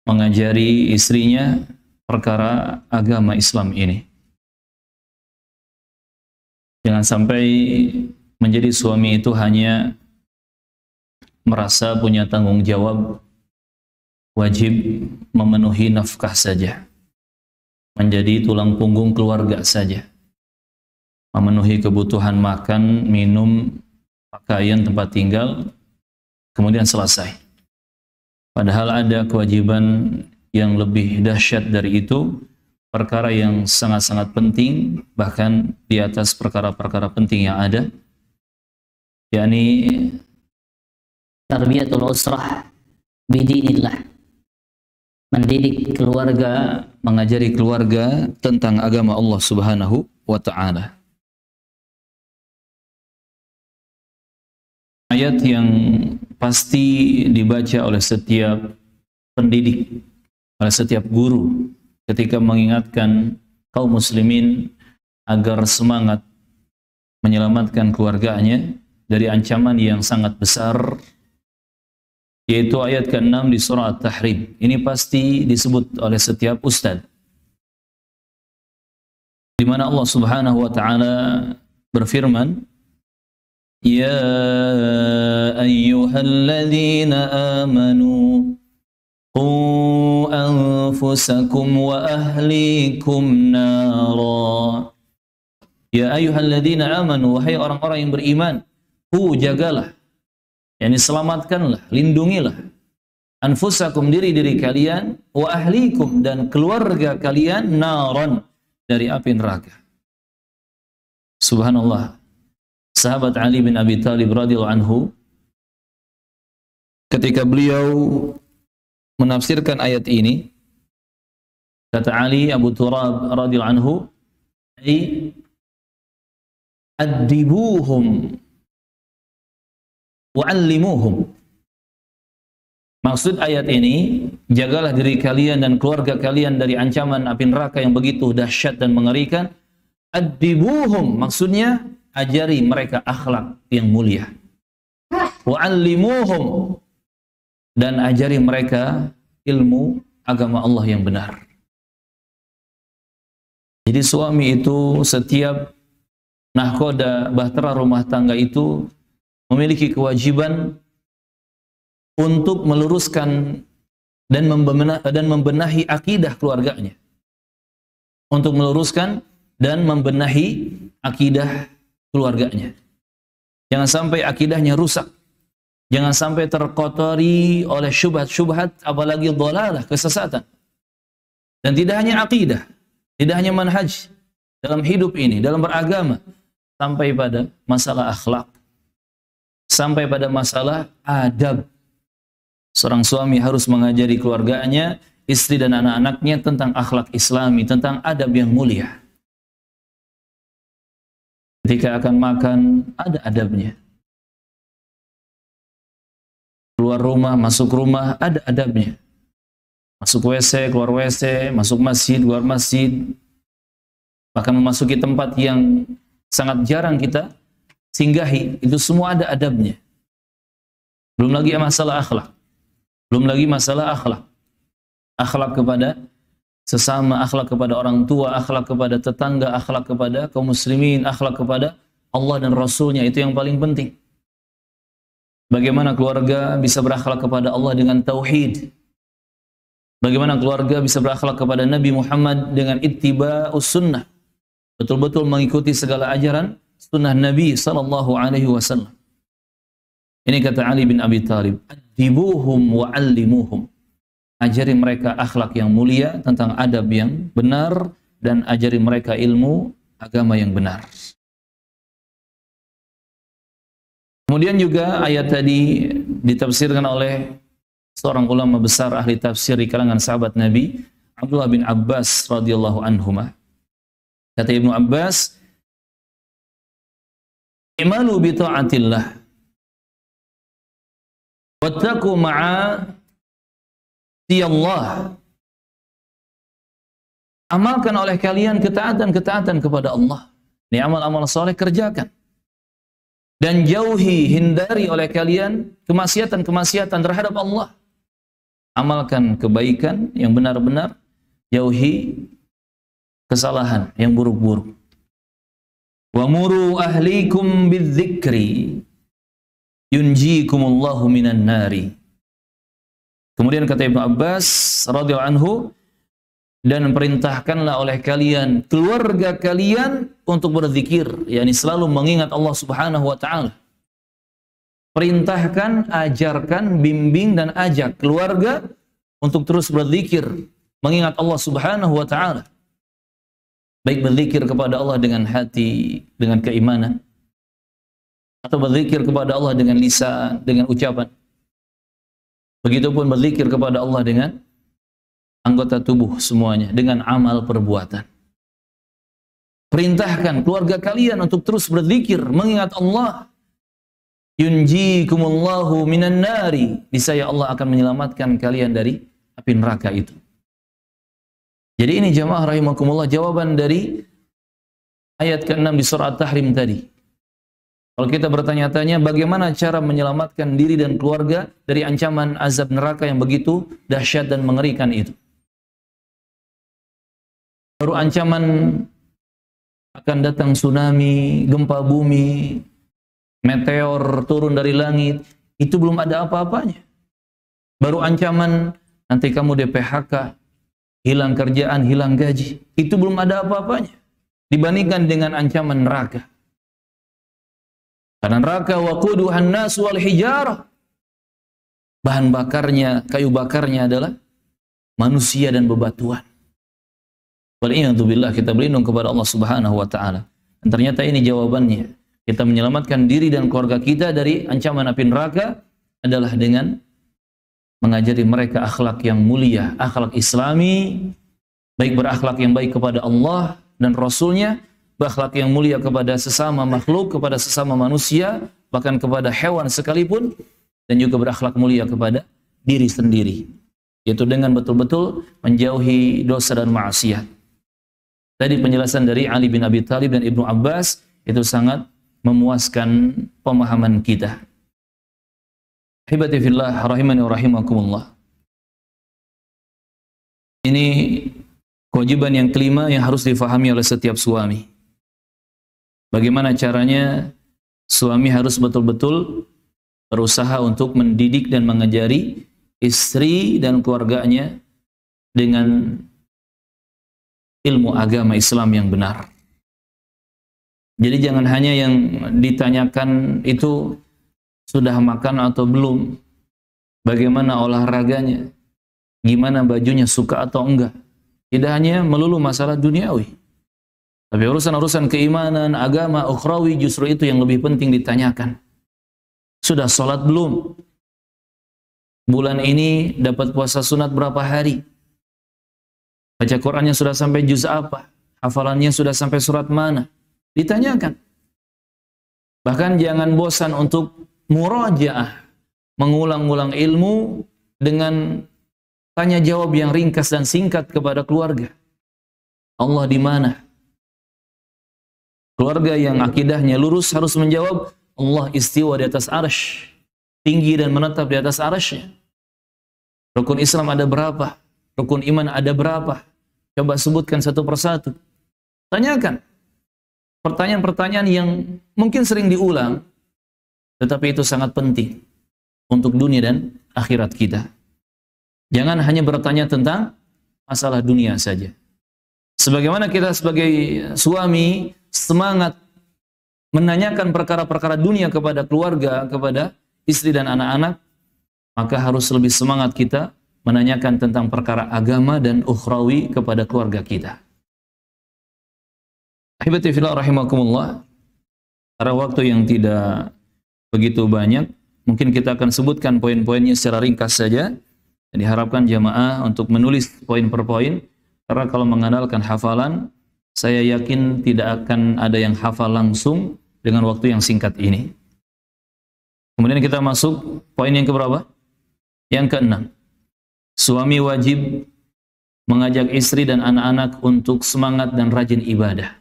[SPEAKER 1] mengajari istrinya perkara agama Islam ini. Jangan sampai menjadi suami itu hanya merasa punya tanggung jawab wajib memenuhi nafkah saja, menjadi tulang punggung keluarga saja, memenuhi kebutuhan makan, minum, pakaian, tempat tinggal, kemudian selesai. Padahal ada kewajiban yang lebih dahsyat dari itu, perkara yang sangat-sangat penting, bahkan di atas perkara-perkara penting yang ada, yakni
[SPEAKER 2] tarbiyatul usrah bidinillah, mendidik keluarga,
[SPEAKER 1] mengajari keluarga tentang agama Allah Subhanahu wa ta'ala. Ayat yang pasti dibaca oleh setiap pendidik, oleh setiap guru ketika mengingatkan kaum muslimin agar semangat menyelamatkan keluarganya dari ancaman yang sangat besar, yaitu ayat ke-6 di surah At-Tahrim. Ini pasti disebut oleh setiap ustaz, di mana Allah Subhanahu wa ta'ala berfirman, Ya ayyuhalladzina amanu qu anfusakum wa ahlikum nara. Ya ayyuhalladzina amanu, wahai orang-orang yang beriman, qu, jagalah, yakni selamatkanlah, lindungilah, anfusakum, diri-diri kalian, wa ahlikum, dan keluarga kalian, naron, dari api neraka. Subhanallah. Sahabat Ali bin Abi Thalib radhiyallahu anhu, ketika beliau menafsirkan ayat ini, kata Ali Abu Turab radhiyallahu anhu, ay addibuhum wa'allimuhum. Maksud ayat ini, jagalah diri kalian dan keluarga kalian dari ancaman api neraka yang begitu dahsyat dan mengerikan. Addibuhum, maksudnya ajari mereka akhlak yang mulia. Wa'allimuhum, dan ajari mereka ilmu agama Allah yang benar. Jadi suami itu, setiap nahkoda bahtera rumah tangga itu memiliki kewajiban untuk meluruskan dan membenahi akidah keluarganya, untuk meluruskan dan membenahi akidah keluarganya. Jangan sampai akidahnya rusak, jangan sampai terkotori oleh syubhat-syubhat, apalagi dhalalah, kesesatan. Dan tidak hanya akidah, tidak hanya manhaj dalam hidup ini, dalam beragama, sampai pada masalah akhlak, sampai pada masalah adab. Seorang suami harus mengajari keluarganya, istri dan anak-anaknya tentang akhlak islami, tentang adab yang mulia. Ketika akan makan, ada adabnya. Keluar rumah, masuk rumah, ada adabnya. Masuk WC, keluar WC, masuk masjid, keluar masjid. Bahkan memasuki tempat yang sangat jarang kita singgahi, itu semua ada adabnya. Belum lagi masalah akhlak. Belum lagi masalah akhlak. Akhlak kepada sesama, akhlak kepada orang tua, akhlak kepada tetangga, akhlak kepada kaum muslimin, akhlak kepada Allah dan Rasulnya, itu yang paling penting. Bagaimana keluarga bisa berakhlak kepada Allah dengan tauhid? Bagaimana keluarga bisa berakhlak kepada Nabi Muhammad dengan ittiba'us sunnah? Betul-betul mengikuti segala ajaran sunnah Nabi sallallahu alaihi wasallam. Ini kata Ali bin Abi Thalib, "Adibuhum wa 'allimuhum." Ajari mereka akhlak yang mulia, tentang adab yang benar, dan ajari mereka ilmu agama yang benar. Kemudian juga ayat tadi ditafsirkan oleh seorang ulama besar ahli tafsir di kalangan sahabat Nabi, Abdullah bin Abbas radhiyallahu anhuma. Kata Ibnu Abbas, "Imalu bi ta'atillah wattaqu ma'a Allah." Amalkan oleh kalian ketaatan-ketaatan kepada Allah. Ini amal-amal soleh kerjakan. Dan jauhi, hindari oleh kalian kemaksiatan-kemaksiatan terhadap Allah. Amalkan kebaikan yang benar-benar, jauhi kesalahan yang buruk-buruk. Wa muru ahlikum bidzikri yunjikumullahu minan nari. Kemudian kata Ibnu Abbas radhiyallahu anhu, dan perintahkanlah oleh kalian keluarga kalian untuk berzikir, yakni selalu mengingat Allah Subhanahu wa taala. Perintahkan, ajarkan, bimbing dan ajak keluarga untuk terus berzikir, mengingat Allah Subhanahu wa taala. Baik berzikir kepada Allah dengan hati, dengan keimanan, atau berzikir kepada Allah dengan lisan, dengan ucapan. Begitupun berzikir kepada Allah dengan anggota tubuh semuanya, dengan amal perbuatan. Perintahkan keluarga kalian untuk terus berzikir, mengingat Allah. Yunjikumullahu minan nari. Niscaya Allah akan menyelamatkan kalian dari api neraka itu. Jadi ini jamaah rahimakumullah jawaban dari ayat ke-6 di surah At-Tahrim tadi. Kalau kita bertanya-tanya bagaimana cara menyelamatkan diri dan keluarga dari ancaman azab neraka yang begitu dahsyat dan mengerikan itu. Baru ancaman akan datang tsunami, gempa bumi, meteor turun dari langit, itu belum ada apa-apanya. Baru ancaman nanti kamu di-PHK, hilang kerjaan, hilang gaji, itu belum ada apa-apanya dibandingkan dengan ancaman neraka. Karena neraka waquduhan nas wal hijarah, bahan bakarnya, kayu bakarnya adalah manusia dan bebatuan. Wal'iyadzubillah, kita berlindung kepada Allah Subhanahu wa taala. Dan ternyata ini jawabannya. Kita menyelamatkan diri dan keluarga kita dari ancaman api neraka adalah dengan mengajari mereka akhlak yang mulia, akhlak Islami, baik berakhlak yang baik kepada Allah dan Rasulnya, berakhlak yang mulia kepada sesama makhluk, kepada sesama manusia, bahkan kepada hewan sekalipun, dan juga berakhlak mulia kepada diri sendiri, yaitu dengan betul-betul menjauhi dosa dan maksiat. Tadi penjelasan dari Ali bin Abi Thalib dan Ibnu Abbas itu sangat memuaskan pemahaman kita. Hibati fillah rahimani wa rahimakumullah. Ini kewajiban yang kelima yang harus difahami oleh setiap suami. Bagaimana caranya suami harus betul-betul berusaha untuk mendidik dan mengajari istri dan keluarganya dengan ilmu agama Islam yang benar. Jadi jangan hanya yang ditanyakan itu sudah makan atau belum, bagaimana olahraganya, gimana bajunya, suka atau enggak. Tidak hanya melulu masalah duniawi, tapi urusan-urusan keimanan, agama, ukhrawi justru itu yang lebih penting ditanyakan. Sudah sholat belum? Bulan ini dapat puasa sunat berapa hari? Baca Qurannya sudah sampai juz apa? Hafalannya sudah sampai surat mana? Ditanyakan. Bahkan jangan bosan untuk murajaah, mengulang-ulang ilmu dengan tanya jawab yang ringkas dan singkat kepada keluarga. Allah di mana? Keluarga yang akidahnya lurus harus menjawab, Allah istiwa di atas arsy, tinggi dan menetap di atas arsy-Nya. Rukun Islam ada berapa? Rukun iman ada berapa? Coba sebutkan satu persatu. Tanyakan. Pertanyaan-pertanyaan yang mungkin sering diulang, tetapi itu sangat penting untuk dunia dan akhirat kita. Jangan hanya bertanya tentang masalah dunia saja. Sebagaimana kita sebagai suami semangat menanyakan perkara-perkara dunia kepada keluarga, kepada istri dan anak-anak, maka harus lebih semangat kita menanyakan tentang perkara agama dan ukhrawi kepada keluarga kita. Ahibati fillah rahimakumullah, karena waktu yang tidak begitu banyak, mungkin kita akan sebutkan poin-poinnya secara ringkas saja. Dan diharapkan jamaah untuk menulis poin per poin, karena kalau mengandalkan hafalan, saya yakin tidak akan ada yang hafal langsung dengan waktu yang singkat ini. Kemudian kita masuk poin yang keberapa? Yang keenam. Suami wajib mengajak istri dan anak-anak untuk semangat dan rajin ibadah.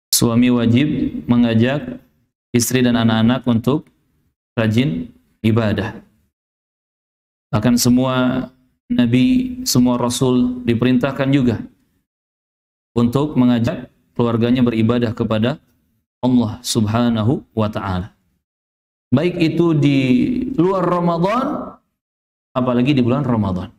[SPEAKER 1] Suami wajib mengajak istri dan anak-anak untuk rajin ibadah. Bahkan semua nabi, semua rasul diperintahkan juga untuk mengajak keluarganya beribadah kepada Allah Subhanahu wa ta'ala. baik itu di luar Ramadan, apalagi di bulan Ramadan.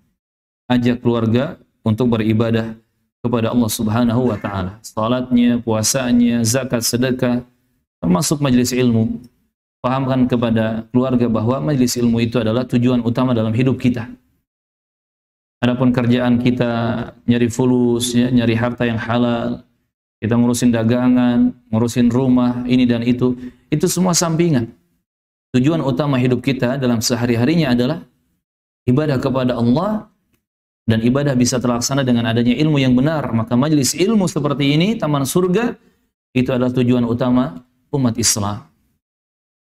[SPEAKER 1] Ajak keluarga untuk beribadah kepada Allah Subhanahu wa taala. Salatnya, puasanya, zakat, sedekah, termasuk majelis ilmu. Pahamkan kepada keluarga bahwa majelis ilmu itu adalah tujuan utama dalam hidup kita. Adapun kerjaan kita nyari fulus, ya, nyari harta yang halal, kita ngurusin dagangan, ngurusin rumah, ini dan itu semua sampingan. Tujuan utama hidup kita dalam sehari-harinya adalah ibadah kepada Allah, dan ibadah bisa terlaksana dengan adanya ilmu yang benar. Maka majelis ilmu seperti ini, taman surga, itu adalah tujuan utama umat Islam.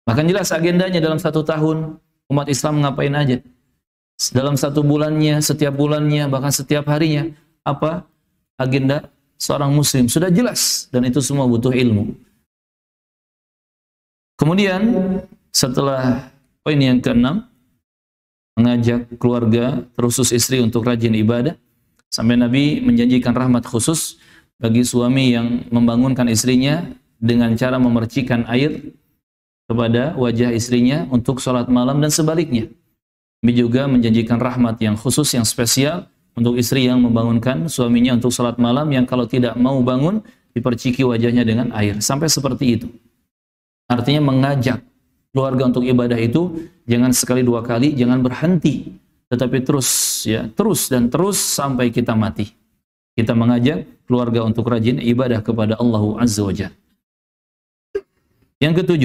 [SPEAKER 1] Bahkan jelas agendanya dalam 1 tahun, umat Islam ngapain aja. Dalam 1 bulannya, setiap bulannya, bahkan setiap harinya, apa agenda seorang muslim. Sudah jelas, dan itu semua butuh ilmu. Kemudian, setelah poin yang ke-6, mengajak keluarga, terkhusus istri untuk rajin ibadah, sampai Nabi menjanjikan rahmat khusus bagi suami yang membangunkan istrinya dengan cara memercikan air kepada wajah istrinya untuk sholat malam dan sebaliknya. Nabi juga menjanjikan rahmat yang khusus, yang spesial untuk istri yang membangunkan suaminya untuk sholat malam, yang kalau tidak mau bangun diperciki wajahnya dengan air, sampai seperti itu. Artinya mengajak keluarga untuk ibadah itu jangan sekali 2 kali, jangan berhenti, tetapi terus, ya, terus dan terus sampai kita mati. Kita mengajak keluarga untuk rajin ibadah kepada Allah Azza wa Jalla. Yang ke-7,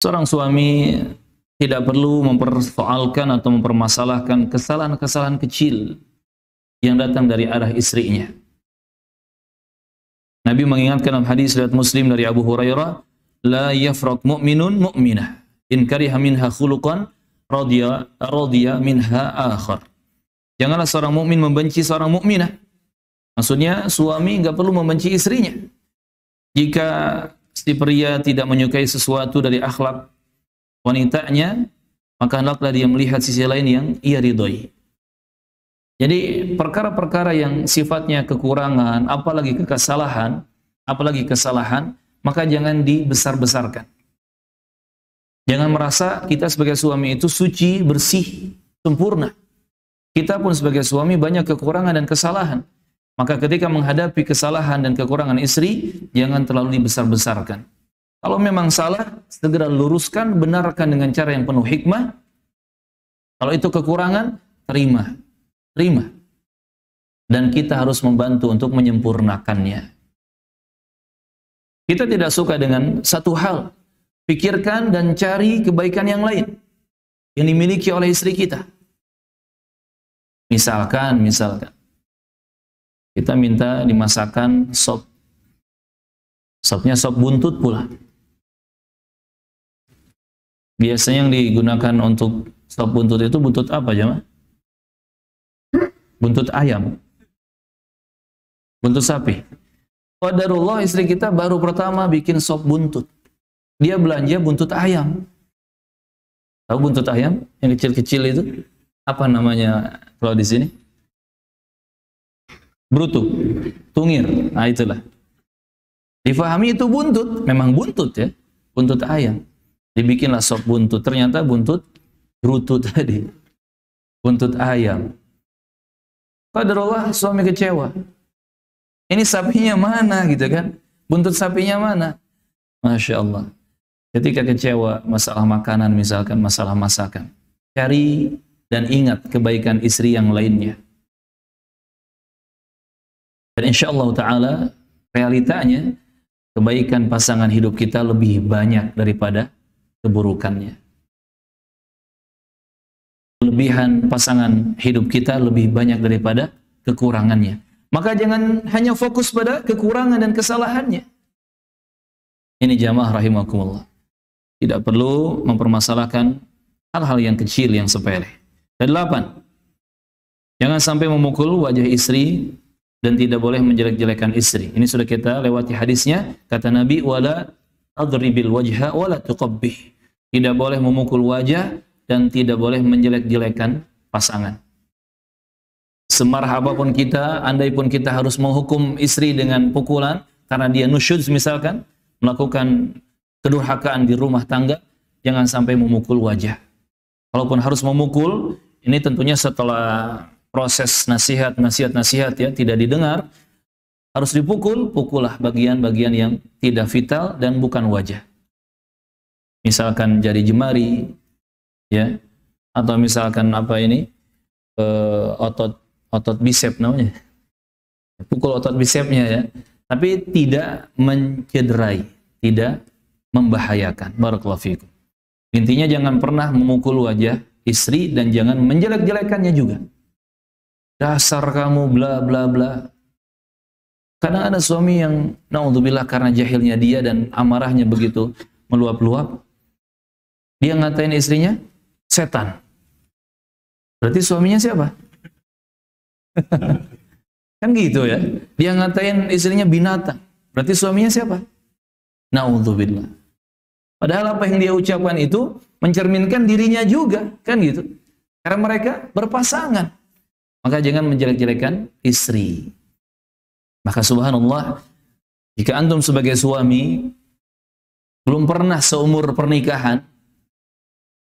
[SPEAKER 1] seorang suami tidak perlu mempersoalkan atau mempermasalahkan kesalahan-kesalahan kecil yang datang dari arah istrinya. Nabi mengingatkan dalam hadis riwayat Muslim dari Abu Hurairah, la yafraq mu'minun mu'minah in kariha minha khuluqan radiya minha akhar. Janganlah seorang mukmin membenci seorang mukminah. Maksudnya suami enggak perlu membenci istrinya. Jika si pria tidak menyukai sesuatu dari akhlak wanitanya, maka hendaklah dia melihat sisi lain yang ia ridhoi. Jadi perkara-perkara yang sifatnya kekurangan, apalagi kesalahan, maka jangan dibesar-besarkan. Jangan merasa kita sebagai suami itu suci, bersih, sempurna. Kita pun sebagai suami banyak kekurangan dan kesalahan. Maka ketika menghadapi kesalahan dan kekurangan istri, jangan terlalu dibesar-besarkan. Kalau memang salah, segera luruskan, benarkan dengan cara yang penuh hikmah. Kalau itu kekurangan, terima. Dan kita harus membantu untuk menyempurnakannya. Kita tidak suka dengan satu hal, pikirkan dan cari kebaikan yang lain yang dimiliki oleh istri kita. Misalkan kita minta dimasakkan sopnya sop buntut pula. Biasanya yang digunakan untuk sop buntut itu buntut apa, jemaah? Buntut ayam, buntut sapi. Qadarullah istri kita baru pertama bikin sop buntut, dia belanja buntut ayam. Tahu buntut ayam yang kecil-kecil itu? Apa namanya kalau di sini? Brutu, tungir. Nah itulah. Difahami itu buntut, memang buntut ya, buntut ayam. Dibikinlah sop buntut, ternyata buntut brutu tadi, buntut ayam. Qadarullah suami kecewa. Ini sapinya mana gitu kan? Buntut sapinya mana? Masya Allah. Ketika kecewa masalah makanan misalkan, masalah masakan, cari dan ingat kebaikan istri yang lainnya. Dan insya Allah Ta'ala realitanya kebaikan pasangan hidup kita lebih banyak daripada keburukannya. Kelebihan pasangan hidup kita lebih banyak daripada kekurangannya. Maka jangan hanya fokus pada kekurangan dan kesalahannya. Ini jamaah rahimakumullah. Tidak perlu mempermasalahkan hal-hal yang kecil, yang sepele. ke-8, jangan sampai memukul wajah istri dan tidak boleh menjelek-jelekan istri. Ini sudah kita lewati hadisnya. Kata Nabi, wala adribil wajha wala tuqabbih. Tidak boleh memukul wajah dan tidak boleh menjelek-jelekan pasangan. Semarah apapun kita, andai pun kita harus menghukum istri dengan pukulan karena dia nusyuz misalkan, melakukan kedurhakaan di rumah tangga, jangan sampai memukul wajah. Kalaupun harus memukul, ini tentunya setelah proses nasihat ya tidak didengar, harus dipukul, pukullah bagian-bagian yang tidak vital dan bukan wajah. Misalkan jari jemari, ya, atau misalkan apa ini, otot bisep namanya. Pukul otot bisepnya ya, tapi tidak mencederai, tidak membahayakan. Barakallahu fikum. Intinya jangan pernah memukul wajah istri dan jangan menjelek-jelekannya juga. Dasar kamu bla bla bla. Kadang ada suami yang naudzubillah karena jahilnya dia dan amarahnya begitu meluap-luap, dia ngatain istrinya setan. Berarti suaminya siapa? Kan gitu ya. Dia ngatain istrinya binatang. Berarti suaminya siapa? Naudzubillah. Padahal apa yang dia ucapkan itu mencerminkan dirinya juga, kan gitu. Karena mereka berpasangan. Maka jangan menjelek-jelekan istri. Maka subhanallah, jika antum sebagai suami belum pernah seumur pernikahan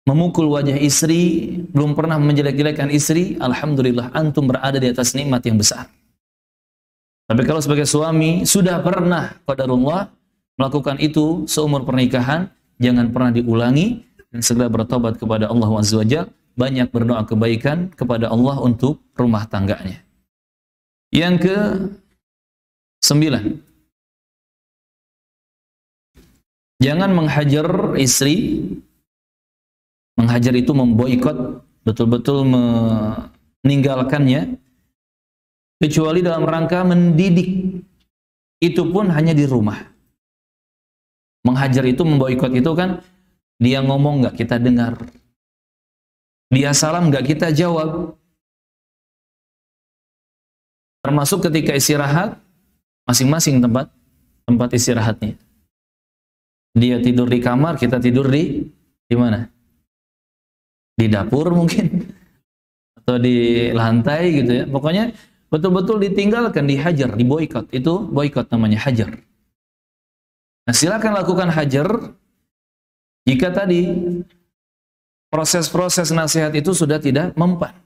[SPEAKER 1] memukul wajah istri, belum pernah menjelek-jelekan istri, alhamdulillah antum berada di atas nikmat yang besar. Tapi kalau sebagai suami sudah pernah qadarullah melakukan itu seumur pernikahan, jangan pernah diulangi dan segera bertobat kepada Allah Azza wa Jalla, banyak berdoa kebaikan kepada Allah untuk rumah tangganya. Yang ke-9, jangan menghajar istri. Menghajar itu memboikot, betul-betul meninggalkannya, kecuali dalam rangka mendidik. Itu pun hanya di rumah. Menghajar itu, memboikot itu kan, dia ngomong nggak kita dengar, dia salam nggak kita jawab. Termasuk ketika istirahat, masing-masing tempat istirahatnya. Dia tidur di kamar, kita tidur di mana? Di dapur mungkin, atau di lantai gitu ya. Pokoknya betul-betul ditinggalkan, dihajar, diboikot. Itu boikot namanya, hajar. Nah, silakan lakukan hajar jika tadi proses-proses nasihat itu sudah tidak mempan.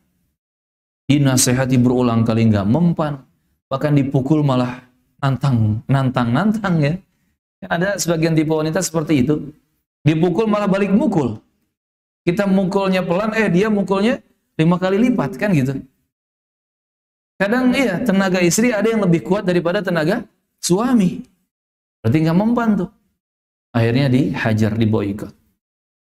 [SPEAKER 1] Dinasihati berulang kali nggak mempan, bahkan dipukul malah nantang ya. Ada sebagian tipe wanita seperti itu. Dipukul malah balik mukul. Kita mukulnya pelan, dia mukulnya 5 kali lipat, kan gitu. Kadang iya, tenaga istri ada yang lebih kuat daripada tenaga suami. Berarti nggak mempan tuh. Akhirnya dihajar, diboikot.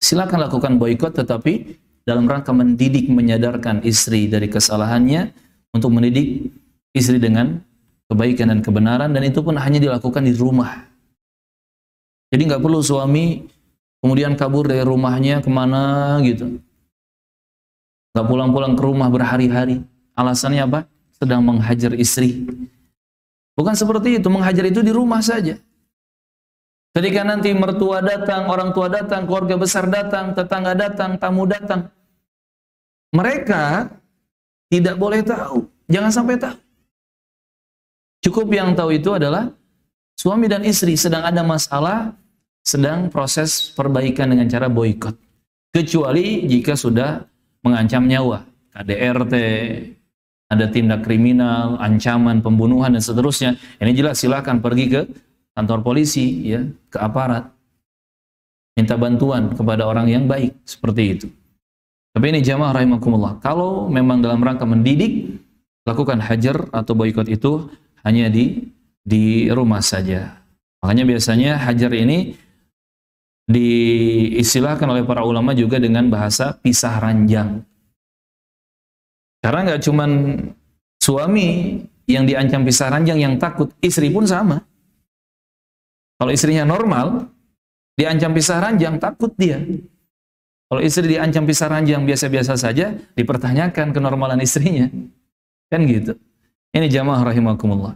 [SPEAKER 1] Silakan lakukan boikot, tetapi dalam rangka mendidik, menyadarkan istri dari kesalahannya, untuk mendidik istri dengan kebaikan dan kebenaran, dan itu pun hanya dilakukan di rumah. Jadi nggak perlu suami kemudian kabur dari rumahnya kemana gitu. Nggak pulang-pulang ke rumah berhari-hari. Alasannya apa? Sedang menghajar istri. Bukan seperti itu, menghajar itu di rumah saja. Ketika nanti mertua datang, orang tua datang, keluarga besar datang, tetangga datang, tamu datang, mereka tidak boleh tahu. Jangan sampai tahu. Cukup yang tahu itu adalah suami dan istri sedang ada masalah, sedang proses perbaikan dengan cara boikot. Kecuali jika sudah mengancam nyawa, KDRT, ada tindak kriminal, ancaman, pembunuhan dan seterusnya. Ini jelas silakan pergi ke kantor polisi, ya, ke aparat, minta bantuan kepada orang yang baik, seperti itu. Tapi ini jamaah rahimakumullah, kalau memang dalam rangka mendidik, lakukan hajar atau boikot itu hanya di rumah saja. Makanya biasanya hajar ini diistilahkan oleh para ulama juga dengan bahasa pisah ranjang. Karena nggak cuman suami yang diancam pisah ranjang yang takut, istri pun sama. Kalau istrinya normal, diancam pisah ranjang, takut dia. Kalau istri diancam pisah ranjang biasa-biasa saja, dipertanyakan kenormalan istrinya. Kan gitu. Ini jamaah rahimakumullah.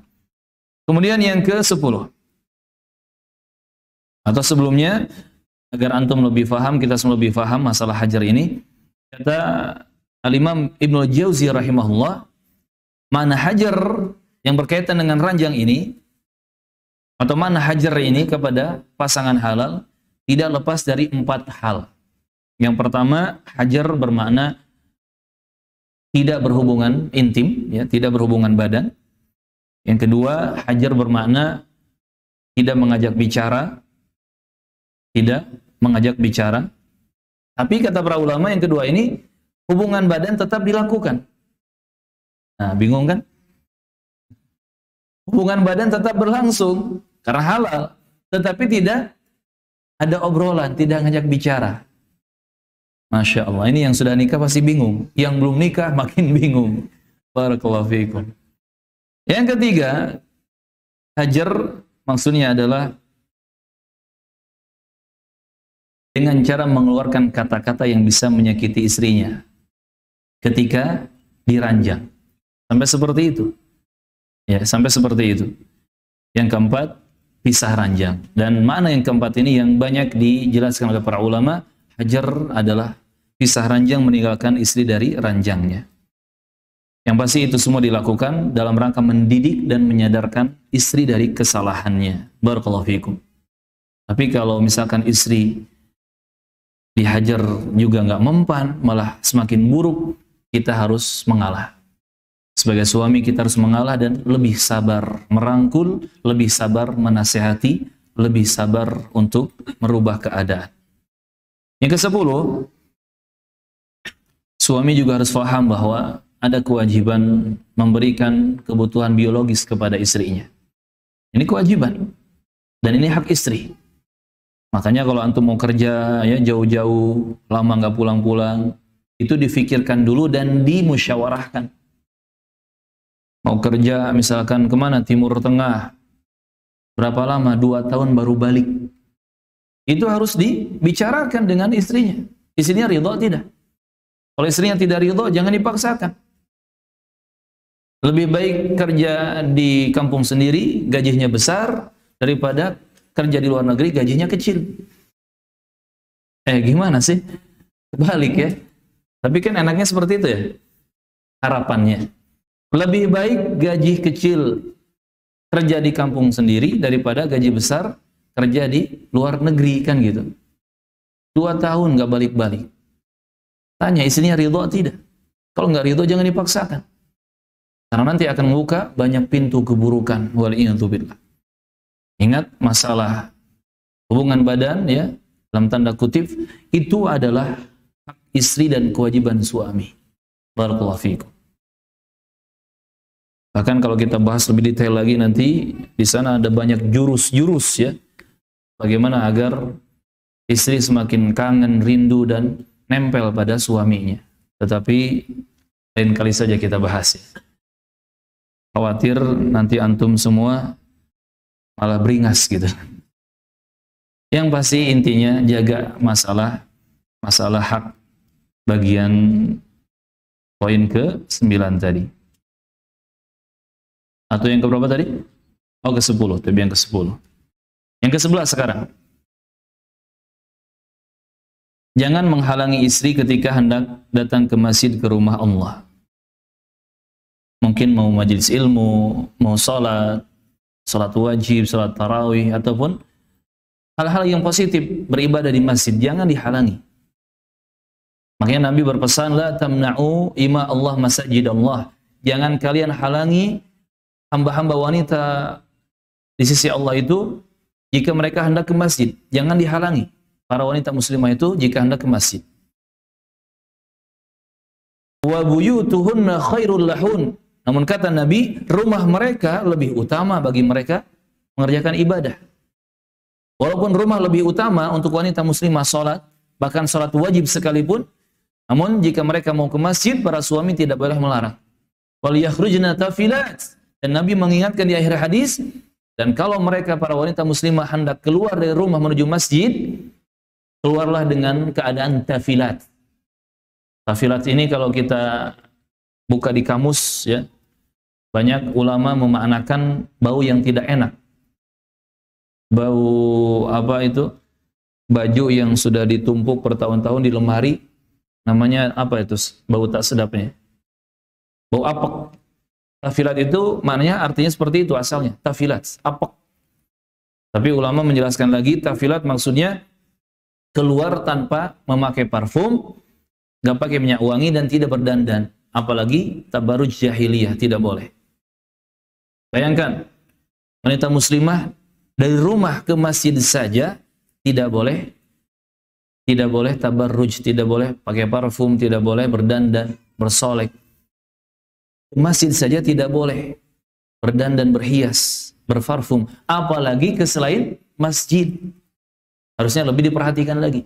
[SPEAKER 1] Kemudian yang ke-10. Atau sebelumnya, agar antum lebih faham, kita semua lebih faham masalah hajar ini, kata Al-Imam Ibnu Jauzi rahimahullah, mana hajar yang berkaitan dengan ranjang ini, atau mana hajar ini kepada pasangan halal tidak lepas dari 4 hal. Yang pertama, hajar bermakna tidak berhubungan intim, ya, tidak berhubungan badan. Yang kedua, hajar bermakna tidak mengajak bicara, tidak mengajak bicara. Tapi kata para ulama yang kedua ini, hubungan badan tetap dilakukan. Nah, bingung kan? Hubungan badan tetap berlangsung karena halal, tetapi tidak ada obrolan, tidak ngajak bicara. Masya Allah, ini yang sudah nikah pasti bingung. Yang belum nikah makin bingung. Barakallahu fiikum. Yang ketiga, hajar maksudnya adalah dengan cara mengeluarkan kata-kata yang bisa menyakiti istrinya ketika diranjang. Sampai seperti itu. Ya, sampai seperti itu. Yang keempat, pisah ranjang. Dan makna yang keempat ini yang banyak dijelaskan oleh para ulama, hajar adalah pisah ranjang, meninggalkan istri dari ranjangnya. Yang pasti itu semua dilakukan dalam rangka mendidik dan menyadarkan istri dari kesalahannya. Barakallahu fiikum. Tapi kalau misalkan istri dihajar juga nggak mempan, malah semakin buruk, kita harus mengalah. Sebagai suami kita harus mengalah dan lebih sabar merangkul, lebih sabar menasehati, lebih sabar untuk merubah keadaan. Yang ke-10, suami juga harus paham bahwa ada kewajiban memberikan kebutuhan biologis kepada istrinya. Ini kewajiban. Dan ini hak istri. Makanya kalau antum mau kerja ya jauh-jauh, lama nggak pulang-pulang, itu difikirkan dulu dan dimusyawarahkan. Mau kerja misalkan kemana? Timur Tengah. Berapa lama? 2 tahun baru balik. Itu harus dibicarakan dengan istrinya. Istrinya ridho tidak? Kalau istrinya tidak ridho, jangan dipaksakan. Lebih baik kerja di kampung sendiri, gajinya besar, daripada kerja di luar negeri, gajinya kecil. Gimana sih? Balik ya. Tapi kan enaknya seperti itu ya. Harapannya. Lebih baik gaji kecil kerja di kampung sendiri, daripada gaji besar kerja di luar negeri, kan gitu. 2 tahun nggak balik-balik. Tanya istrinya ridho tidak? Kalau nggak ridho, jangan dipaksakan. Karena nanti akan membuka banyak pintu keburukan. Wal'iyadzubillah. Ingat masalah hubungan badan ya, dalam tanda kutip, itu adalah hak istri dan kewajiban suami. Barakallahu fiikum. Bahkan kalau kita bahas lebih detail lagi nanti, di sana ada banyak jurus-jurus ya. Bagaimana agar istri semakin kangen, rindu, dan nempel pada suaminya. Tetapi lain kali saja kita bahas ya. Khawatir nanti antum semua malah beringas gitu. Yang pasti intinya jaga masalah hak bagian poin ke-9 tadi. Atau yang keberapa tadi? Oh, ke-10, tapi yang ke-10. Yang ke-11 sekarang. Jangan menghalangi istri ketika hendak datang ke masjid, ke rumah Allah. Mungkin mau majelis ilmu, mau sholat wajib, sholat tarawih, ataupun hal-hal yang positif, beribadah di masjid, jangan dihalangi. Makanya Nabi berpesan, la tamna'u ima Allah masajid Allah. Jangan kalian halangi hamba-hamba wanita di sisi Allah itu jika mereka hendak ke masjid. Jangan dihalangi para wanita muslimah itu jika hendak ke masjid. Wa buyutuhunna khairul lahun. Namun kata Nabi, rumah mereka lebih utama bagi mereka mengerjakan ibadah. Walaupun rumah lebih utama untuk wanita muslimah sholat, bahkan sholat wajib sekalipun, namun jika mereka mau ke masjid, para suami tidak boleh melarang. Wal yakhrujna tafilat. Dan Nabi mengingatkan di akhir hadis, dan kalau mereka para wanita muslimah hendak keluar dari rumah menuju masjid, keluarlah dengan keadaan tafilat. Tafilat ini kalau kita buka di kamus ya, banyak ulama memaknakan bau yang tidak enak. Bau apa itu? Baju yang sudah ditumpuk bertahun-tahun di lemari, namanya apa itu? Bau tak sedapnya. Bau apek. Tafilat itu maknanya artinya seperti itu asalnya. Tafilat, apek. Tapi ulama menjelaskan lagi, tafilat maksudnya keluar tanpa memakai parfum, nggak pakai minyak wangi dan tidak berdandan. Apalagi tabaruj jahiliyah, tidak boleh. Bayangkan, wanita muslimah dari rumah ke masjid saja tidak boleh tabarruj, tidak boleh pakai parfum, tidak boleh berdandan, bersolek. Ke masjid saja tidak boleh berdandan, berhias, berparfum, apalagi ke selain masjid. Harusnya lebih diperhatikan lagi.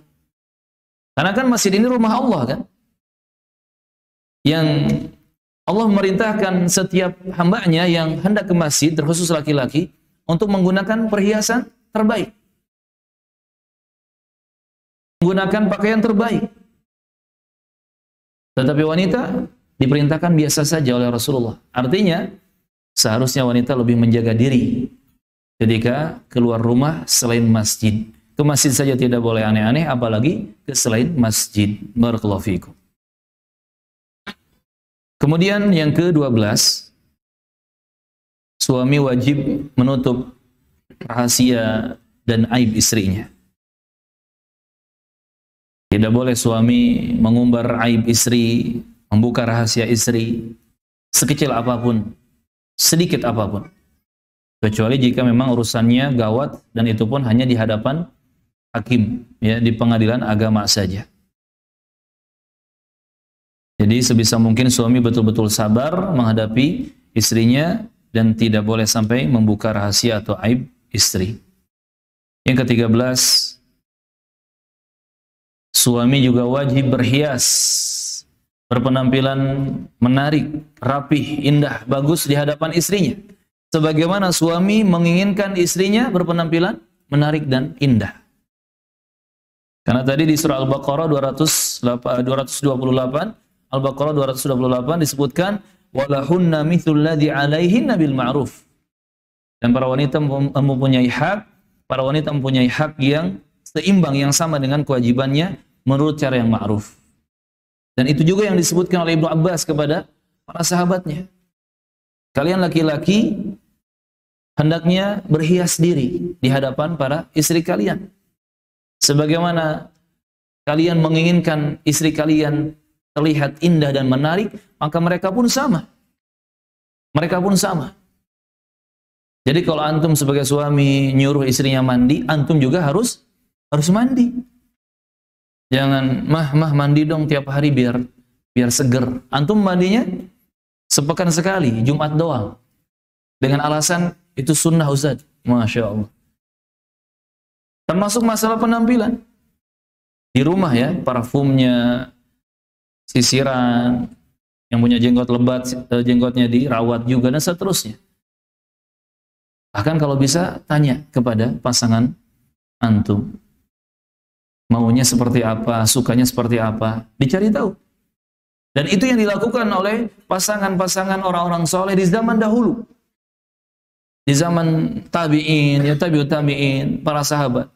[SPEAKER 1] Karena kan masjid ini rumah Allah kan? Yang Allah memerintahkan setiap hambanya yang hendak ke masjid, terkhusus laki-laki, untuk menggunakan perhiasan terbaik. Menggunakan pakaian terbaik. Tetapi wanita diperintahkan biasa saja oleh Rasulullah. Artinya, seharusnya wanita lebih menjaga diri ketika keluar rumah selain masjid. Ke masjid saja tidak boleh aneh-aneh, apalagi ke selain masjid. Barakallahu fiikum. Kemudian yang ke-12, suami wajib menutup rahasia dan aib istrinya. Tidak boleh suami mengumbar aib istri, membuka rahasia istri, sekecil apapun, sedikit apapun. Kecuali jika memang urusannya gawat dan itu pun hanya di hadapan hakim, ya, di pengadilan agama saja. Jadi sebisa mungkin suami betul-betul sabar menghadapi istrinya dan tidak boleh sampai membuka rahasia atau aib istri. Yang ke-13, suami juga wajib berhias, berpenampilan menarik, rapih, indah, bagus di hadapan istrinya. Sebagaimana suami menginginkan istrinya berpenampilan menarik dan indah. Karena tadi di surah Al-Baqarah 228, Al-Baqarah 228 disebutkan walahunna mithlul ladzi 'alaihinna bil ma'ruf. Dan para wanita mempunyai hak yang seimbang, yang sama dengan kewajibannya menurut cara yang ma'ruf. Dan itu juga yang disebutkan oleh Ibnu Abbas kepada para sahabatnya. Kalian laki-laki hendaknya berhias diri di hadapan para istri kalian. Sebagaimana kalian menginginkan istri kalian terlihat indah dan menarik, maka mereka pun sama. Mereka pun sama. Jadi kalau antum sebagai suami nyuruh istrinya mandi, antum juga harus mandi. Jangan mah mandi dong tiap hari biar seger. Antum mandinya sepekan sekali, Jumat doang. Dengan alasan itu sunnah Ustaz. Masya Allah. Termasuk masalah penampilan. Di rumah ya, parfumnya, sisiran, yang punya jenggot lebat, jenggotnya dirawat juga, dan seterusnya. Bahkan kalau bisa, tanya kepada pasangan antum. Maunya seperti apa, sukanya seperti apa, dicari tahu. Dan itu yang dilakukan oleh pasangan-pasangan orang-orang soleh di zaman dahulu. Di zaman tabi'in, ya tabi'ut tabi'in, para sahabat.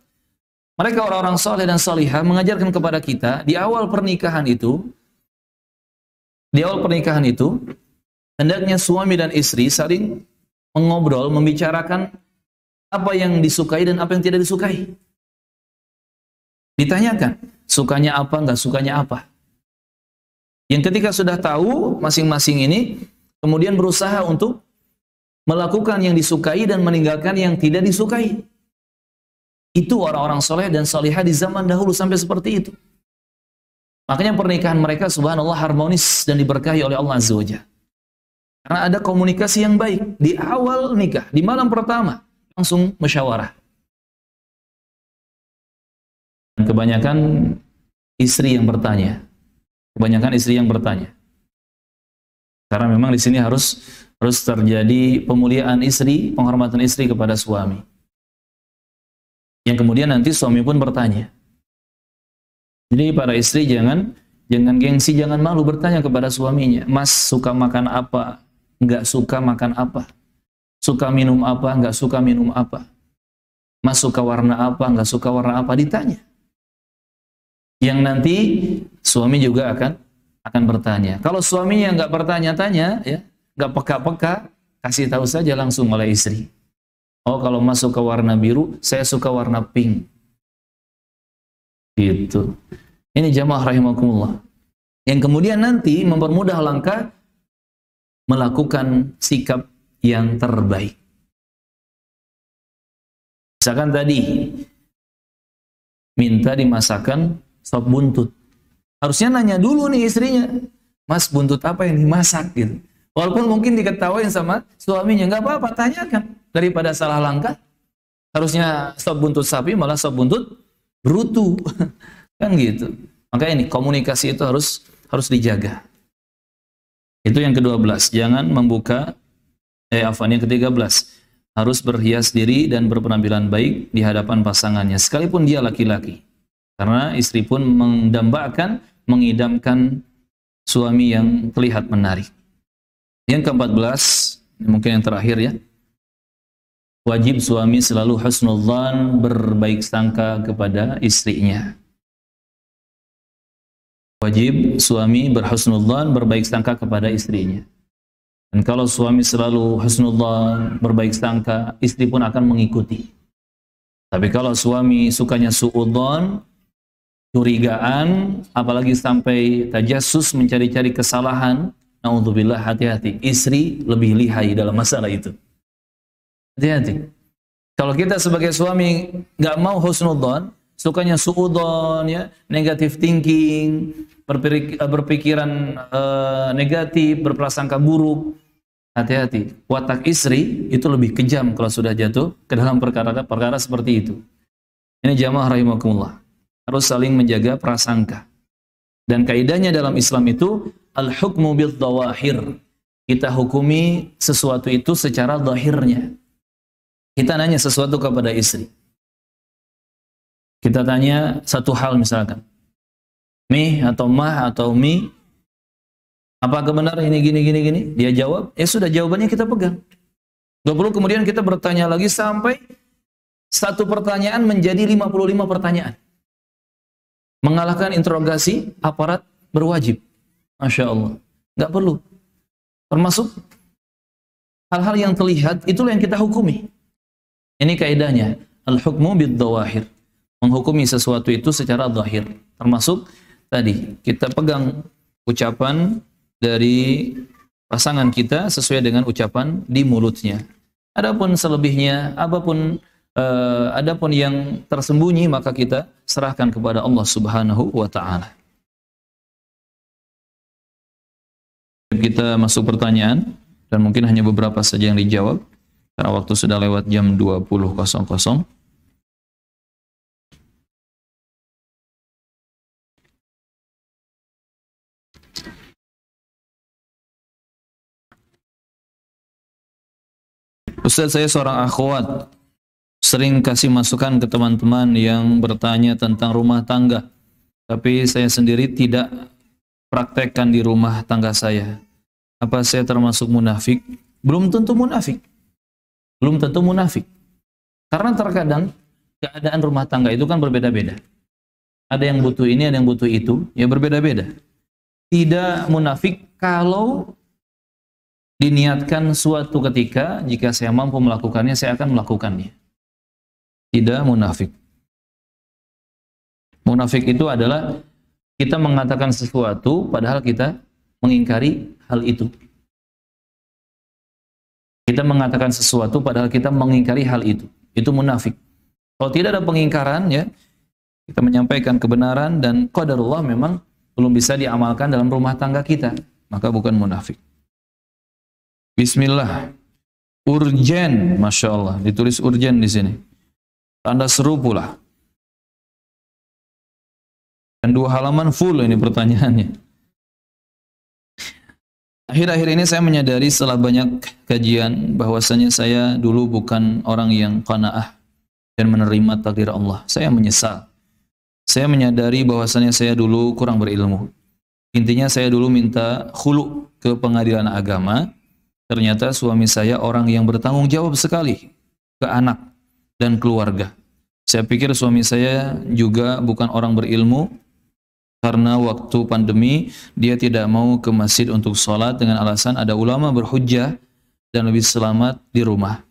[SPEAKER 1] Mereka orang-orang soleh dan solihah mengajarkan kepada kita, di awal pernikahan itu, hendaknya suami dan istri saling mengobrol, membicarakan apa yang disukai dan apa yang tidak disukai. Ditanyakan, sukanya apa, nggak sukanya apa. Yang ketika sudah tahu masing-masing ini, kemudian berusaha untuk melakukan yang disukai dan meninggalkan yang tidak disukai. Itu orang-orang soleh dan solihah di zaman dahulu sampai seperti itu. Makanya pernikahan mereka subhanallah harmonis dan diberkahi oleh Allah Azza wa Jalla. Karena ada komunikasi yang baik di awal nikah, di malam pertama langsung musyawarah. Dan kebanyakan istri yang bertanya. Karena memang di sini harus terjadi pemuliaan istri, penghormatan istri kepada suami. Yang kemudian nanti suami pun bertanya. Jadi para istri jangan gengsi, jangan malu bertanya kepada suaminya. Mas suka makan apa? Enggak suka makan apa? Suka minum apa? Enggak suka minum apa? Mas suka warna apa? Enggak suka warna apa? Ditanya. Yang nanti suami juga akan bertanya. Kalau suaminya enggak bertanya-tanya, ya, enggak peka-peka, kasih tahu saja langsung oleh istri. Oh, kalau masuk ke warna biru, saya suka warna pink. Gitu. Ini jamaah rahimakumullah. Yang kemudian nanti mempermudah langkah melakukan sikap yang terbaik. Misalkan tadi minta dimasakkan sop buntut. Harusnya nanya dulu nih istrinya, Mas, buntut apa yang dimasak gitu. Walaupun mungkin diketawain sama suaminya, nggak apa-apa, tanyakan. Daripada salah langkah, harusnya sop buntut sapi malah sop buntut brutu. Kan gitu. Makanya ini komunikasi itu harus dijaga. Itu yang ke-12, jangan membuka yang ke-13, harus berhias diri dan berpenampilan baik di hadapan pasangannya sekalipun dia laki-laki. Karena istri pun mendambakan, mengidamkan suami yang terlihat menarik. Yang ke-14, mungkin yang terakhir ya. Wajib suami selalu husnudzan, berbaik sangka kepada istrinya. Wajib suami berhusnudzan, berbaik sangka kepada istrinya. Dan kalau suami selalu husnudzan, berbaik sangka, istri pun akan mengikuti. Tapi kalau suami sukanya suudzon, curigaan, apalagi sampai tajassus, mencari-cari kesalahan, naudzubillah, hati-hati. Istri lebih lihai dalam masalah itu. Hati-hati. Kalau kita sebagai suami nggak mau husnudzon, sukanya suudzon, ya, negative thinking, berpikiran negatif, berprasangka buruk, hati-hati. Watak istri itu lebih kejam kalau sudah jatuh ke dalam perkara seperti itu. Ini jamaah rahimakumullah. Harus saling menjaga prasangka. Dan kaidahnya dalam Islam itu al-hukmu bidh-dhawahir. Kita hukumi sesuatu itu secara zahirnya. Kita nanya sesuatu kepada istri. Kita tanya satu hal misalkan. Mi atau mah atau mi, apakah benar ini gini? Dia jawab, ya sudah, jawabannya kita pegang. Gak perlu kemudian kita bertanya lagi sampai satu pertanyaan menjadi 55 pertanyaan. Mengalahkan interogasi aparat berwajib. Masya Allah. Nggak perlu. Termasuk hal-hal yang terlihat, itulah yang kita hukumi. Ini kaidahnya. Al-hukmu bid-dhawahir. Menghukumi sesuatu itu secara zahir. Termasuk tadi, kita pegang ucapan dari pasangan kita sesuai dengan ucapan di mulutnya. Adapun selebihnya, adapun yang tersembunyi, maka kita serahkan kepada Allah Subhanahu wa ta'ala. Kita masuk pertanyaan, dan mungkin hanya beberapa saja yang dijawab, karena waktu sudah lewat jam 20.00. Ustaz, saya seorang akhwat, sering kasih masukan ke teman-teman yang bertanya tentang rumah tangga, tapi saya sendiri tidak praktekkan di rumah tangga saya. Apa saya termasuk munafik? Belum tentu munafik. Belum tentu munafik. Karena terkadang keadaan rumah tangga itu kan berbeda-beda. Ada yang butuh ini, ada yang butuh itu, ya berbeda-beda. Tidak munafik kalau diniatkan suatu ketika, jika saya mampu melakukannya, saya akan melakukannya. Tidak munafik. Munafik itu adalah kita mengatakan sesuatu padahal kita mengingkari hal itu. Kita mengatakan sesuatu padahal kita mengingkari hal itu. Itu munafik. Kalau tidak ada pengingkaran, ya, kita menyampaikan kebenaran dan qadarullah memang belum bisa diamalkan dalam rumah tangga kita, maka bukan munafik. Bismillah. Urgen, Masya Allah. Ditulis urgen di sini. Tanda seru pula. Dan 2 halaman full ini pertanyaannya. Akhir-akhir ini saya menyadari setelah banyak kajian bahwasanya saya dulu bukan orang yang qanaah dan menerima takdir Allah. Saya menyesal. Saya menyadari bahwasanya saya dulu kurang berilmu. Intinya saya dulu minta khulu ke pengadilan agama. Ternyata suami saya orang yang bertanggung jawab sekali ke anak dan keluarga. Saya pikir suami saya juga bukan orang berilmu, karena waktu pandemi dia tidak mau ke masjid untuk sholat dengan alasan ada ulama berhujjah dan lebih selamat di rumah.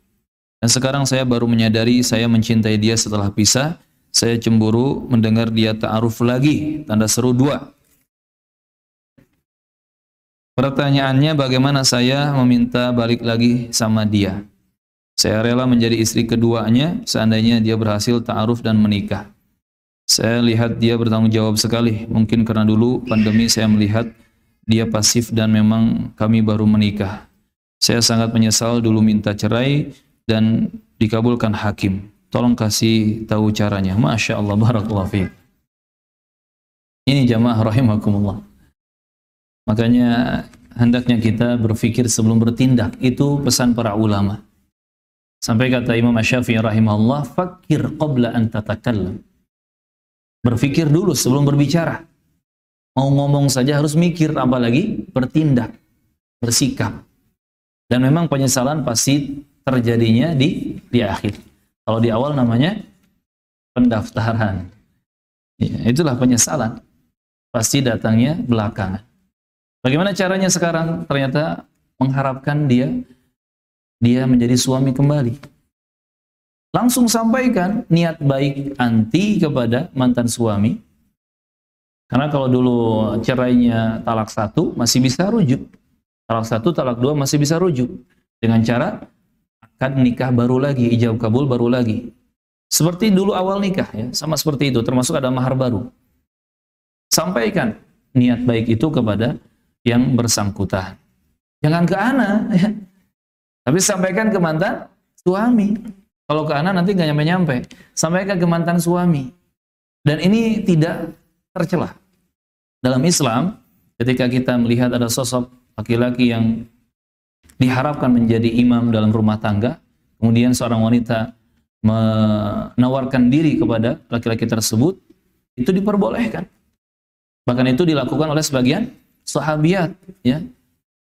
[SPEAKER 1] Dan sekarang saya baru menyadari saya mencintai dia setelah pisah. Saya cemburu mendengar dia ta'aruf lagi. Tanda seru 2. Pertanyaannya, bagaimana saya meminta balik lagi sama dia? Saya rela menjadi istri keduanya seandainya dia berhasil ta'aruf dan menikah. Saya lihat dia bertanggung jawab sekali. Mungkin karena dulu pandemi saya melihat dia pasif dan memang kami baru menikah. Saya sangat menyesal dulu minta cerai dan dikabulkan hakim. Tolong kasih tahu caranya. Masya Allah, barakallahu fiik. Ini jamaah rahimakumullah. Makanya hendaknya kita berpikir sebelum bertindak. Itu pesan para ulama. Sampai kata Imam Asy-Syafi'i rahimahullah, fakir qabla an tatakallam. Berpikir dulu sebelum berbicara. Mau ngomong saja harus mikir, apalagi bertindak, bersikap. Dan memang penyesalan pasti terjadinya di akhir. Kalau di awal namanya pendaftaran. Ya, itulah penyesalan. Pasti datangnya belakangan. Bagaimana caranya sekarang? Ternyata mengharapkan dia menjadi suami kembali. Langsung sampaikan niat baik anti kepada mantan suami. Karena kalau dulu cerainya talak 1 masih bisa rujuk. Talak 1, talak 2 masih bisa rujuk. Dengan cara akad nikah baru lagi, ijab kabul baru lagi. Seperti dulu awal nikah, ya, sama seperti itu, termasuk ada mahar baru. Sampaikan niat baik itu kepada yang bersangkutan. Jangan ke ana, ya. Tapi sampaikan ke mantan suami. Kalau ke ana nanti nggak nyampe-nyampe. Sampaikan ke mantan suami. Dan ini tidak tercela. Dalam Islam, ketika kita melihat ada sosok laki-laki yang diharapkan menjadi imam dalam rumah tangga, kemudian seorang wanita menawarkan diri kepada laki-laki tersebut, itu diperbolehkan. Bahkan itu dilakukan oleh sebagian sahabiat, ya,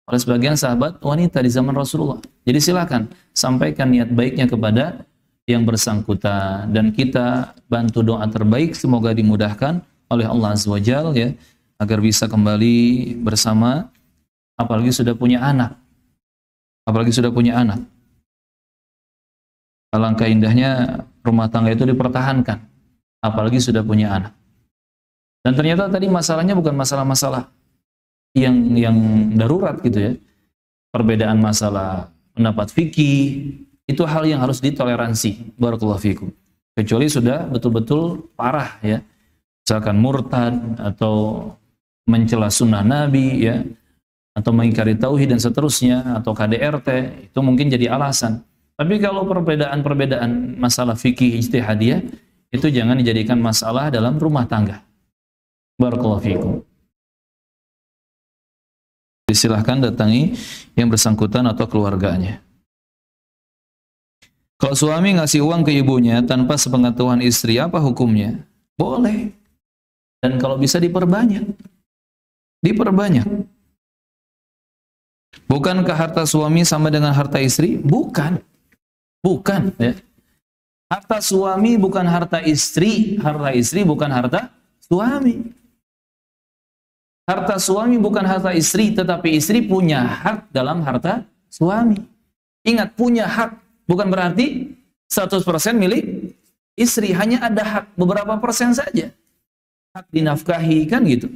[SPEAKER 1] oleh sebagian sahabat wanita di zaman Rasulullah. Jadi silakan sampaikan niat baiknya kepada yang bersangkutan, dan kita bantu doa terbaik semoga dimudahkan oleh Allah Azza wa Jalla, ya, agar bisa kembali bersama, apalagi sudah punya anak. Alangkah indahnya rumah tangga itu dipertahankan, apalagi sudah punya anak. Dan ternyata tadi masalahnya bukan masalah-masalah yang darurat gitu, ya. Perbedaan masalah pendapat fikih itu hal yang harus ditoleransi. Barakallahu fikum. Kecuali sudah betul-betul parah, ya. Misalkan murtad atau mencela sunnah Nabi, ya, atau mengingkari tauhid dan seterusnya, atau KDRT, itu mungkin jadi alasan. Tapi kalau perbedaan masalah fikih ijtihadiyah, itu jangan dijadikan masalah dalam rumah tangga. Barakallahu fikum. Disilahkan datangi yang bersangkutan atau keluarganya. Kalau suami ngasih uang ke ibunya tanpa sepengetahuan istri, apa hukumnya? Boleh. Dan kalau bisa diperbanyak. Bukankah harta suami sama dengan harta istri? Bukan, ya. Harta suami bukan harta istri bukan harta suami. Harta suami bukan harta istri, tetapi istri punya hak dalam harta suami. Ingat, punya hak bukan berarti 100% milik istri, hanya ada hak beberapa persen saja. Hak dinafkahi, kan gitu.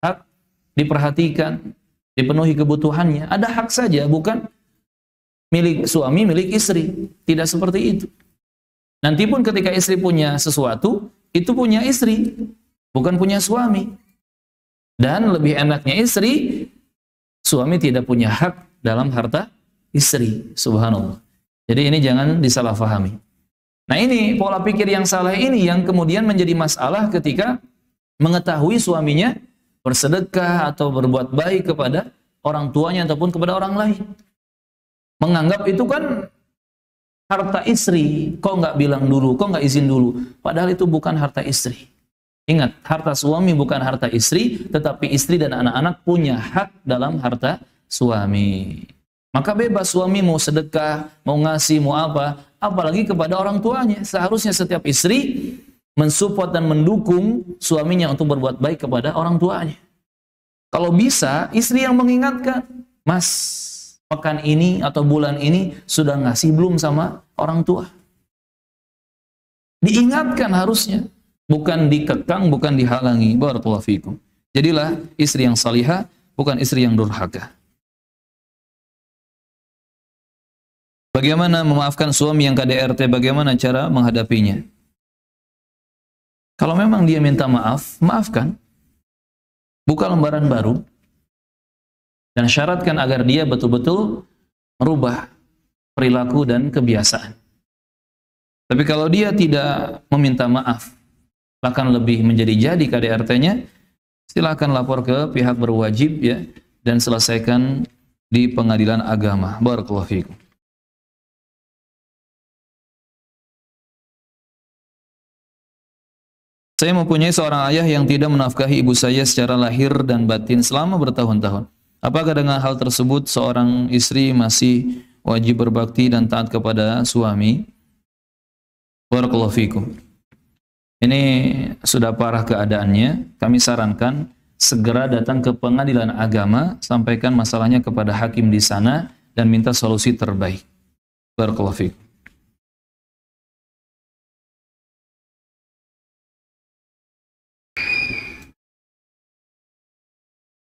[SPEAKER 1] Hak diperhatikan, dipenuhi kebutuhannya, ada hak saja, bukan milik suami, milik istri. Tidak seperti itu. Nanti pun ketika istri punya sesuatu, itu punya istri, bukan punya suami. Dan lebih enaknya istri, suami tidak punya hak dalam harta istri. Subhanallah. Jadi ini jangan disalahfahami. Nah, ini pola pikir yang salah ini yang kemudian menjadi masalah ketika mengetahui suaminya bersedekah atau berbuat baik kepada orang tuanya ataupun kepada orang lain. Menganggap itu kan harta istri, kok nggak bilang dulu, kok nggak izin dulu. Padahal itu bukan harta istri. Ingat, harta suami bukan harta istri, tetapi istri dan anak-anak punya hak dalam harta suami. Maka bebas suami mau sedekah, mau ngasih, mau apa, apalagi kepada orang tuanya. Seharusnya setiap istri mensupport dan mendukung suaminya untuk berbuat baik kepada orang tuanya. Kalau bisa, istri yang mengingatkan, Mas, pekan ini atau bulan ini sudah ngasih belum sama orang tua? Diingatkan harusnya, bukan dikekang, bukan dihalangi. Barakallahu fikum. Jadilah istri yang salihah, bukan istri yang durhaka. Bagaimana memaafkan suami yang KDRT? Bagaimana cara menghadapinya? Kalau memang dia minta maaf, maafkan. Buka lembaran baru. Dan syaratkan agar dia betul-betul merubah perilaku dan kebiasaan. Tapi kalau dia tidak meminta maaf, bahkan lebih menjadi-jadi KDRT-nya, silakan lapor ke pihak berwajib ya, dan selesaikan di pengadilan agama. Barakallahu fikum. Saya mempunyai seorang ayah yang tidak menafkahi ibu saya secara lahir dan batin selama bertahun-tahun. Apakah dengan hal tersebut seorang istri masih wajib berbakti dan taat kepada suami? Barakallahu fikum. Ini sudah parah keadaannya. Kami sarankan segera datang ke pengadilan agama, sampaikan masalahnya kepada hakim di sana dan minta solusi terbaik. Barakallahu fikum.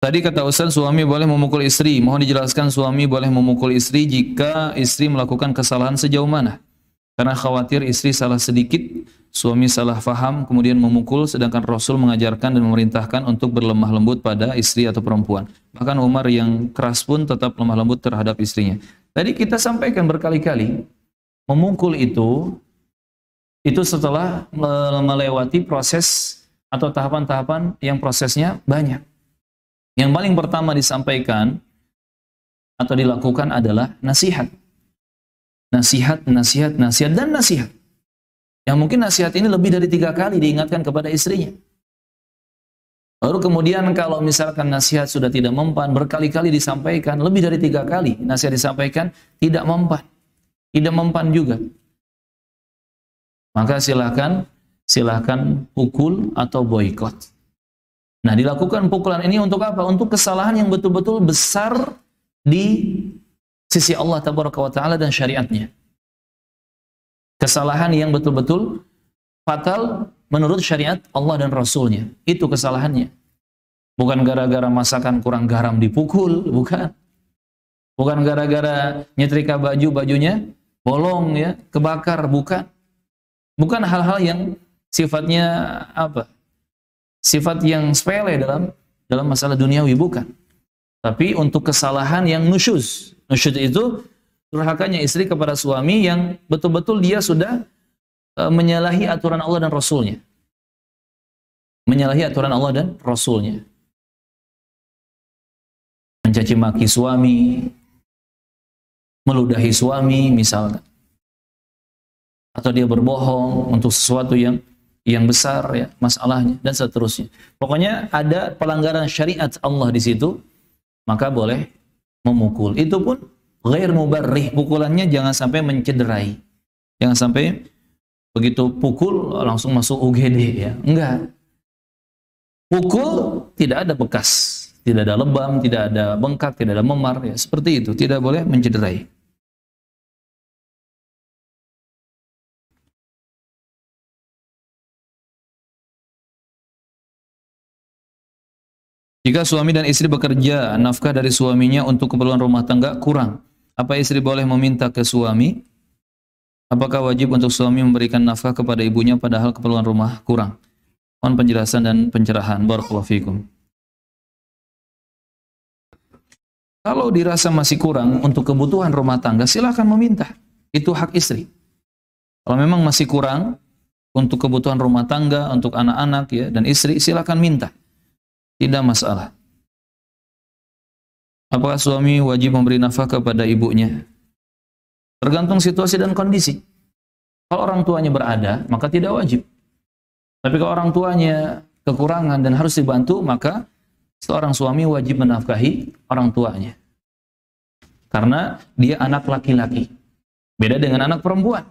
[SPEAKER 1] Tadi kata Ustaz, suami boleh memukul istri. Mohon dijelaskan suami boleh memukul istri jika istri melakukan kesalahan sejauh mana? Karena khawatir istri salah sedikit, suami salah faham, kemudian memukul, sedangkan Rasul mengajarkan dan memerintahkan untuk berlemah lembut pada istri atau perempuan. Bahkan Umar yang keras pun tetap lemah lembut terhadap istrinya. Tadi kita sampaikan berkali-kali, memukul itu setelah melewati proses atau tahapan-tahapan yang prosesnya banyak. Yang paling pertama disampaikan atau dilakukan adalah nasihat. Nasihat, nasihat, nasihat, dan nasihat. Yang mungkin nasihat ini lebih dari 3 kali diingatkan kepada istrinya. Baru kemudian kalau misalkan nasihat sudah tidak mempan, berkali-kali disampaikan, lebih dari 3 kali nasihat disampaikan, tidak mempan. Tidak mempan juga. Maka silakan pukul atau boikot. Nah, dilakukan pukulan ini untuk apa? Untuk kesalahan yang betul-betul besar di sisi Allah Tabaraka wa Ta'ala dan syariatnya. Kesalahan yang betul-betul fatal menurut syariat Allah dan Rasulnya. Itu kesalahannya. Bukan gara-gara masakan kurang garam dipukul, bukan. Bukan gara-gara nyetrika bajunya bolong ya, kebakar, bukan. Bukan hal-hal yang sifatnya apa? Sifat yang sepele dalam masalah duniawi, bukan. Tapi untuk kesalahan yang nusyuz. Nusyuz itu durhakanya istri kepada suami yang betul-betul dia sudah menyalahi aturan Allah dan Rasulnya. Menyalahi aturan Allah dan Rasulnya. Mencaci maki suami, meludahi suami misalnya. Atau dia berbohong untuk sesuatu yang besar ya masalahnya dan seterusnya. Pokoknya ada pelanggaran syariat Allah di situ, maka boleh memukul. Itu pun ghair mubarrih, pukulannya jangan sampai mencederai. Jangan sampai begitu pukul langsung masuk UGD ya. Enggak. Pukul tidak ada bekas, tidak ada lebam, tidak ada bengkak, tidak ada memar ya. Seperti itu, tidak boleh mencederai. Jika suami dan istri bekerja, nafkah dari suaminya untuk keperluan rumah tangga kurang, apa istri boleh meminta ke suami? Apakah wajib untuk suami memberikan nafkah kepada ibunya padahal keperluan rumah kurang? Mohon penjelasan dan pencerahan. Barakallahu fikum. Kalau dirasa masih kurang untuk kebutuhan rumah tangga, silakan meminta. Itu hak istri. Kalau memang masih kurang untuk kebutuhan rumah tangga, untuk anak-anak ya dan istri, silakan minta. Tidak masalah. Apakah suami wajib memberi nafkah kepada ibunya? Tergantung situasi dan kondisi. Kalau orang tuanya berada, maka tidak wajib. Tapi kalau orang tuanya kekurangan dan harus dibantu, maka seorang suami wajib menafkahi orang tuanya. Karena dia anak laki-laki. Beda dengan anak perempuan.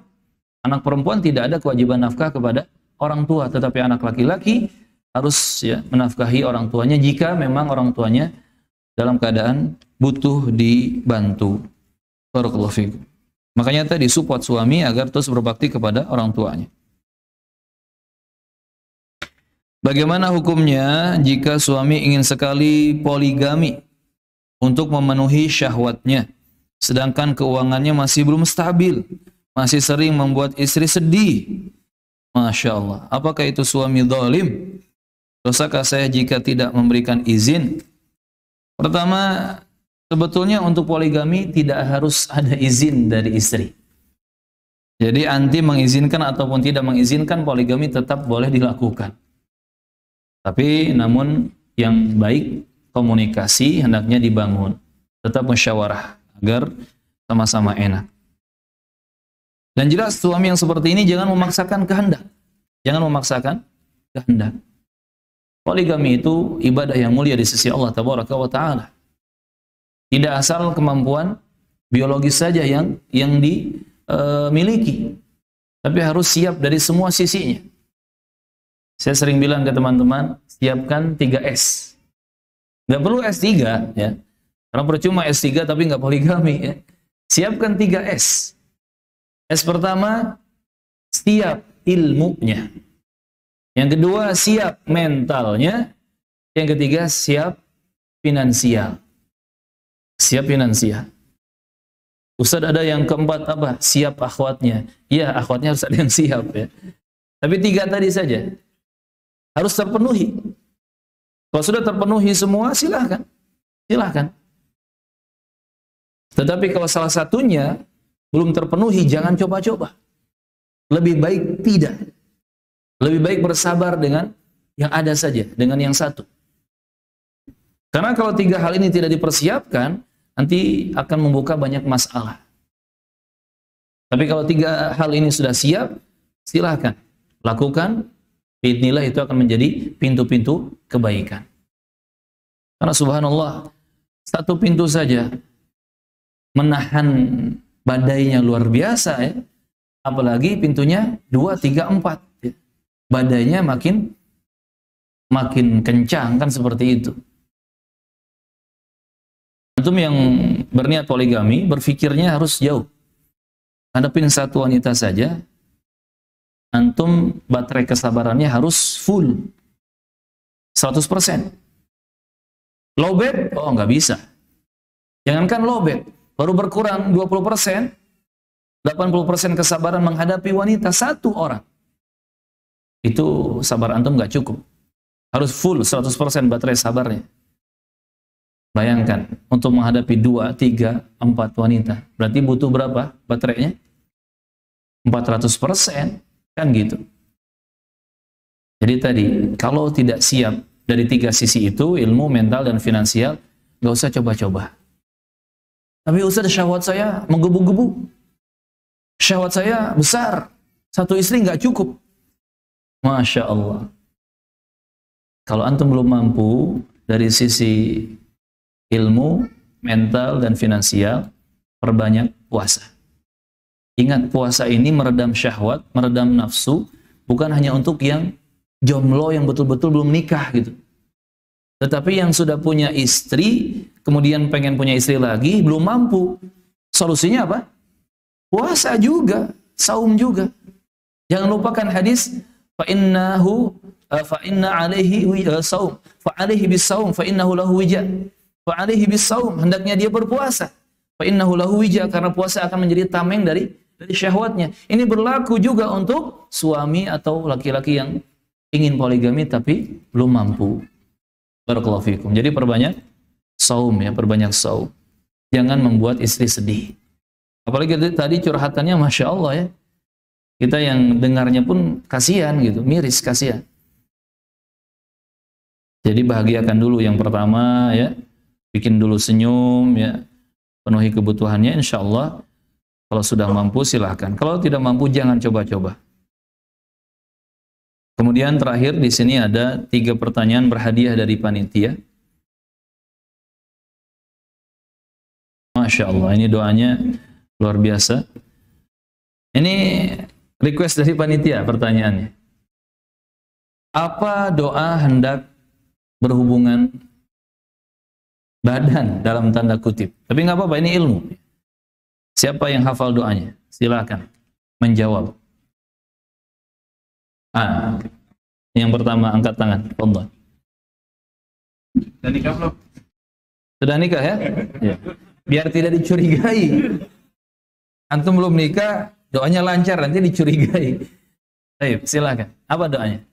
[SPEAKER 1] Anak perempuan tidak ada kewajiban nafkah kepada orang tua, tetapi anak laki-laki harus ya menafkahi orang tuanya jika memang orang tuanya dalam keadaan butuh dibantu. Barakallahu fikum. Makanya tadi support suami agar terus berbakti kepada orang tuanya. Bagaimana hukumnya jika suami ingin sekali poligami untuk memenuhi syahwatnya, sedangkan keuangannya masih belum stabil, masih sering membuat istri sedih? Masya Allah. Apakah itu suami zalim? Dosakah saya jika tidak memberikan izin? Pertama, sebetulnya untuk poligami tidak harus ada izin dari istri. Jadi anti mengizinkan ataupun tidak mengizinkan, poligami tetap boleh dilakukan. Tapi namun yang baik, komunikasi hendaknya dibangun. Tetap musyawarah agar sama-sama enak. Dan jelas suami yang seperti ini jangan memaksakan kehendak. Jangan memaksakan kehendak. Poligami itu ibadah yang mulia di sisi Allah Tabaraka wa Ta'ala. Tidak asal kemampuan biologis saja yang dimiliki, tapi harus siap dari semua sisinya. Saya sering bilang ke teman-teman, siapkan 3S. Nggak perlu S3 ya. Karena percuma S3 tapi nggak poligami ya. Siapkan 3S. S pertama, siap ilmunya. Yang kedua, siap mentalnya. Yang ketiga, siap finansial. Siap finansial. Ustaz, ada yang keempat apa? Siap akhwatnya. Ya, akhwatnya harus ada yang siap ya. Tapi 3 tadi saja harus terpenuhi. Kalau sudah terpenuhi semua, silahkan. Silahkan. Tetapi kalau salah satunya belum terpenuhi, jangan coba-coba. Lebih baik tidak. Lebih baik bersabar dengan yang ada saja, dengan yang satu. Karena kalau 3 hal ini tidak dipersiapkan, nanti akan membuka banyak masalah. Tapi kalau 3 hal ini sudah siap, silahkan lakukan. Bismillah, itu akan menjadi pintu-pintu kebaikan. Karena subhanallah, 1 pintu saja menahan badainya luar biasa ya. Apalagi pintunya 2, 3, 4. Badainya makin kencang, kan seperti itu. Antum yang berniat poligami, berfikirnya harus jauh. Hadapin 1 wanita saja, antum baterai kesabarannya harus full 100%. Lowbat, oh nggak bisa. Jangankan lowbat, baru berkurang 20%, 80% kesabaran menghadapi wanita 1 orang. Itu sabar antum nggak cukup. Harus full 100% baterai sabarnya. Bayangkan, untuk menghadapi 2, 3, 4 wanita, berarti butuh berapa baterainya? 400%. Kan gitu. Jadi tadi, kalau tidak siap dari 3 sisi itu, ilmu, mental, dan finansial, nggak usah coba-coba. Tapi Ustaz, syahwat saya menggebu-gebu. Syahwat saya besar. 1 istri nggak cukup. Masya Allah. Kalau antum belum mampu dari sisi ilmu, mental, dan finansial, perbanyak puasa. Ingat, puasa ini meredam syahwat, meredam nafsu, bukan hanya untuk yang jomblo yang betul-betul belum nikah gitu. Tetapi yang sudah punya istri, kemudian pengen punya istri lagi, belum mampu. Solusinya apa? Puasa juga, saum juga. Jangan lupakan hadis, fa inna alaihi saum, fa alaihi bis-saum, fa innahu lahu wija. Fa alaihi bis-saum, hendaknya dia berpuasa. Fa innahu lahu wija, karena puasa akan menjadi tameng dari syahwatnya. Ini berlaku juga untuk suami atau laki-laki yang ingin poligami tapi belum mampu. Barakallahu fikum. Jadi perbanyak saum ya, perbanyak saum. Jangan membuat istri sedih. Apalagi tadi curhatannya Masya Allah ya. Kita yang dengarnya pun kasihan gitu, miris, kasihan. Jadi bahagiakan dulu yang pertama ya. Bikin dulu senyum ya. Penuhi kebutuhannya, insya Allah. Kalau sudah mampu silahkan. Kalau tidak mampu jangan coba-coba. Kemudian terakhir di sini ada 3 pertanyaan berhadiah dari panitia. Masya Allah, ini doanya luar biasa. Ini request dari panitia pertanyaannya. Apa doa hendak berhubungan badan dalam tanda kutip. Tapi nggak apa-apa, ini ilmu. Siapa yang hafal doanya? Silakan menjawab. Yang pertama angkat tangan. Fadhal.
[SPEAKER 3] Dan nikah belum?
[SPEAKER 1] Sudah nikah ya? Ya. Biar tidak dicurigai. Antum belum nikah, doanya lancar, nanti dicurigai. Baik, silakan. Apa doanya?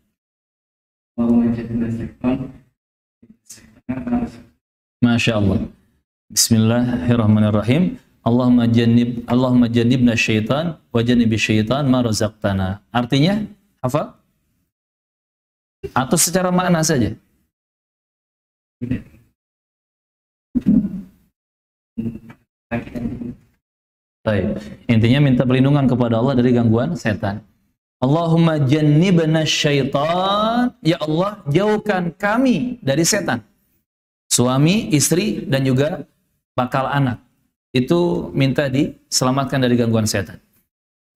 [SPEAKER 1] Masya Allah. Bismillahirrahmanirrahim. Allahumma jannibna syaitan wa jannibi syaitan ma razaqtana. Artinya, hafal? Atau secara makna saja? Baik. Intinya minta perlindungan kepada Allah dari gangguan setan. Allahumma jannibna syaitan, ya Allah jauhkan kami dari setan. Suami, istri, dan juga bakal anak. Itu minta diselamatkan dari gangguan setan.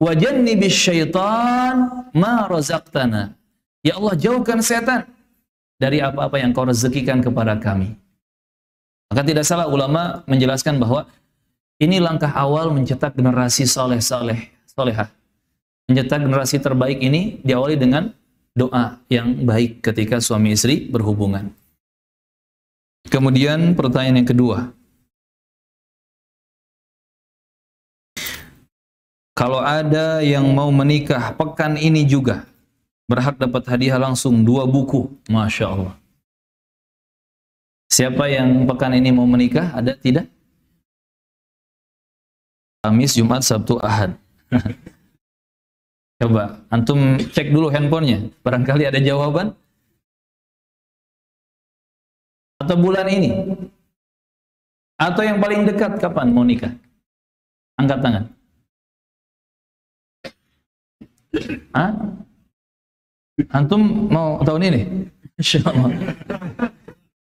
[SPEAKER 1] Wa jannibis syaitan ma razaqtana. Ya Allah jauhkan setan dari apa-apa yang kau rezekikan kepada kami. Maka tidak salah ulama menjelaskan bahwa ini langkah awal mencetak generasi solehah. Mencetak generasi terbaik ini diawali dengan doa yang baik ketika suami istri berhubungan. Kemudian pertanyaan yang kedua. Kalau ada yang mau menikah pekan ini juga, berhak dapat hadiah langsung 2 buku. Masya Allah. Siapa yang pekan ini mau menikah? Ada? Tidak? Kamis, Jumat, Sabtu, Ahad. Coba, antum cek dulu handphonenya. Barangkali ada jawaban. Atau bulan ini. Atau yang paling dekat, kapan mau nikah? Angkat tangan. Hah? Antum mau tahun ini? Insya Allah.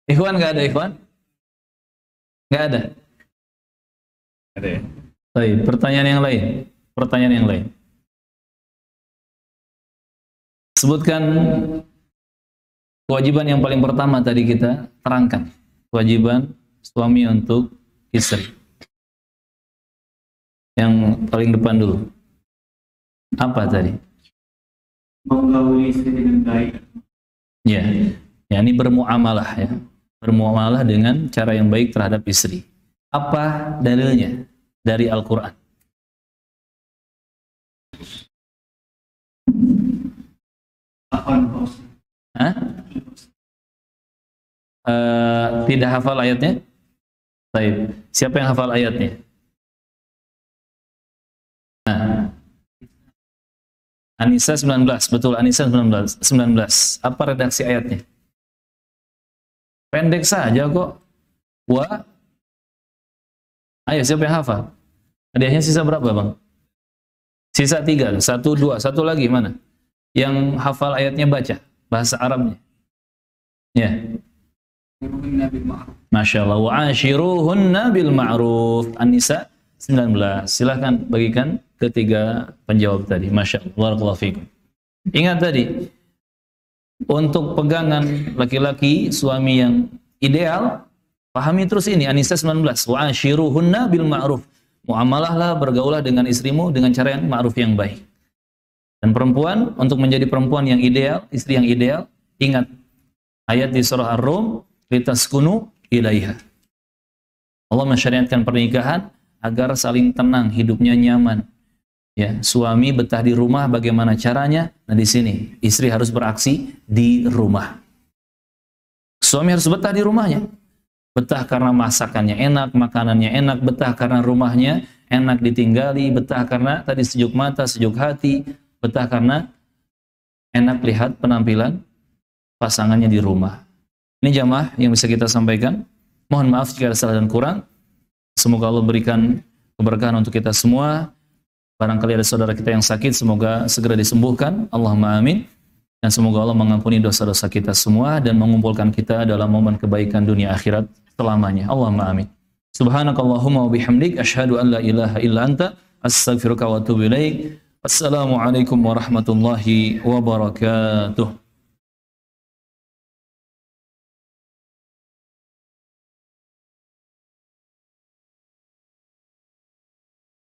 [SPEAKER 1] Ikhwan nggak ada, Ikhwan? Nggak ada?
[SPEAKER 3] Ada ya?
[SPEAKER 1] Baik, pertanyaan yang lain. Pertanyaan yang lain. Sebutkan kewajiban yang paling pertama tadi kita terangkan. Kewajiban suami untuk istri. Yang paling depan dulu. Apa tadi?
[SPEAKER 3] Menggauli istri dengan baik.
[SPEAKER 1] Ya, ya ini bermuamalah ya. Bermuamalah dengan cara yang baik terhadap istri. Apa dalilnya dari Al-Quran? Hah? Tidak hafal ayatnya? Baik. Siapa yang hafal ayatnya? An-Nisa 19, betul, An-Nisa 19. Apa redaksi ayatnya? Pendek saja kok. Ayo, siapa yang hafal? Hadiahnya sisa berapa, Bang? Sisa 3, 1, 2, satu lagi mana? Yang hafal ayatnya baca, bahasa Arabnya. Ya. Masya Allah. Wa'ashiruhunna bil ma'ruf. An-Nisa 19. Silahkan bagikan ketiga penjawab tadi. Masya Allah. Barakallahu fikum. Ingat tadi, untuk pegangan laki-laki, suami yang ideal, pahami terus ini, An-Nisa 19. Wa'ashiruhunna bil ma'ruf. Muamalahlah, bergaulah dengan istrimu dengan cara yang ma'ruf, yang baik. Dan perempuan, untuk menjadi perempuan yang ideal, istri yang ideal, ingat ayat di surah Ar-Rum, litaskunu ilaiha. Allah mensyariatkan pernikahan agar saling tenang, hidupnya nyaman. Ya, suami betah di rumah, bagaimana caranya? Nah, di sini istri harus beraksi di rumah. Suami harus betah di rumahnya. Betah karena masakannya enak, makanannya enak, betah karena rumahnya enak ditinggali, betah karena tadi sejuk mata, sejuk hati, betah karena enak lihat penampilan pasangannya di rumah. Ini jamaah yang bisa kita sampaikan. Mohon maaf jika ada salah dan kurang. Semoga Allah berikan keberkahan untuk kita semua. Barangkali ada saudara kita yang sakit, semoga segera disembuhkan. Allahumma amin. Dan semoga Allah mengampuni dosa-dosa kita semua dan mengumpulkan kita dalam momen kebaikan dunia akhirat selamanya. Allahumma amin. Subhanakallahumma wa bihamdik, asyhadu an la ilaha illa anta, astaghfiruka wa atubu ilaik. Assalamualaikum warahmatullahi wabarakatuh.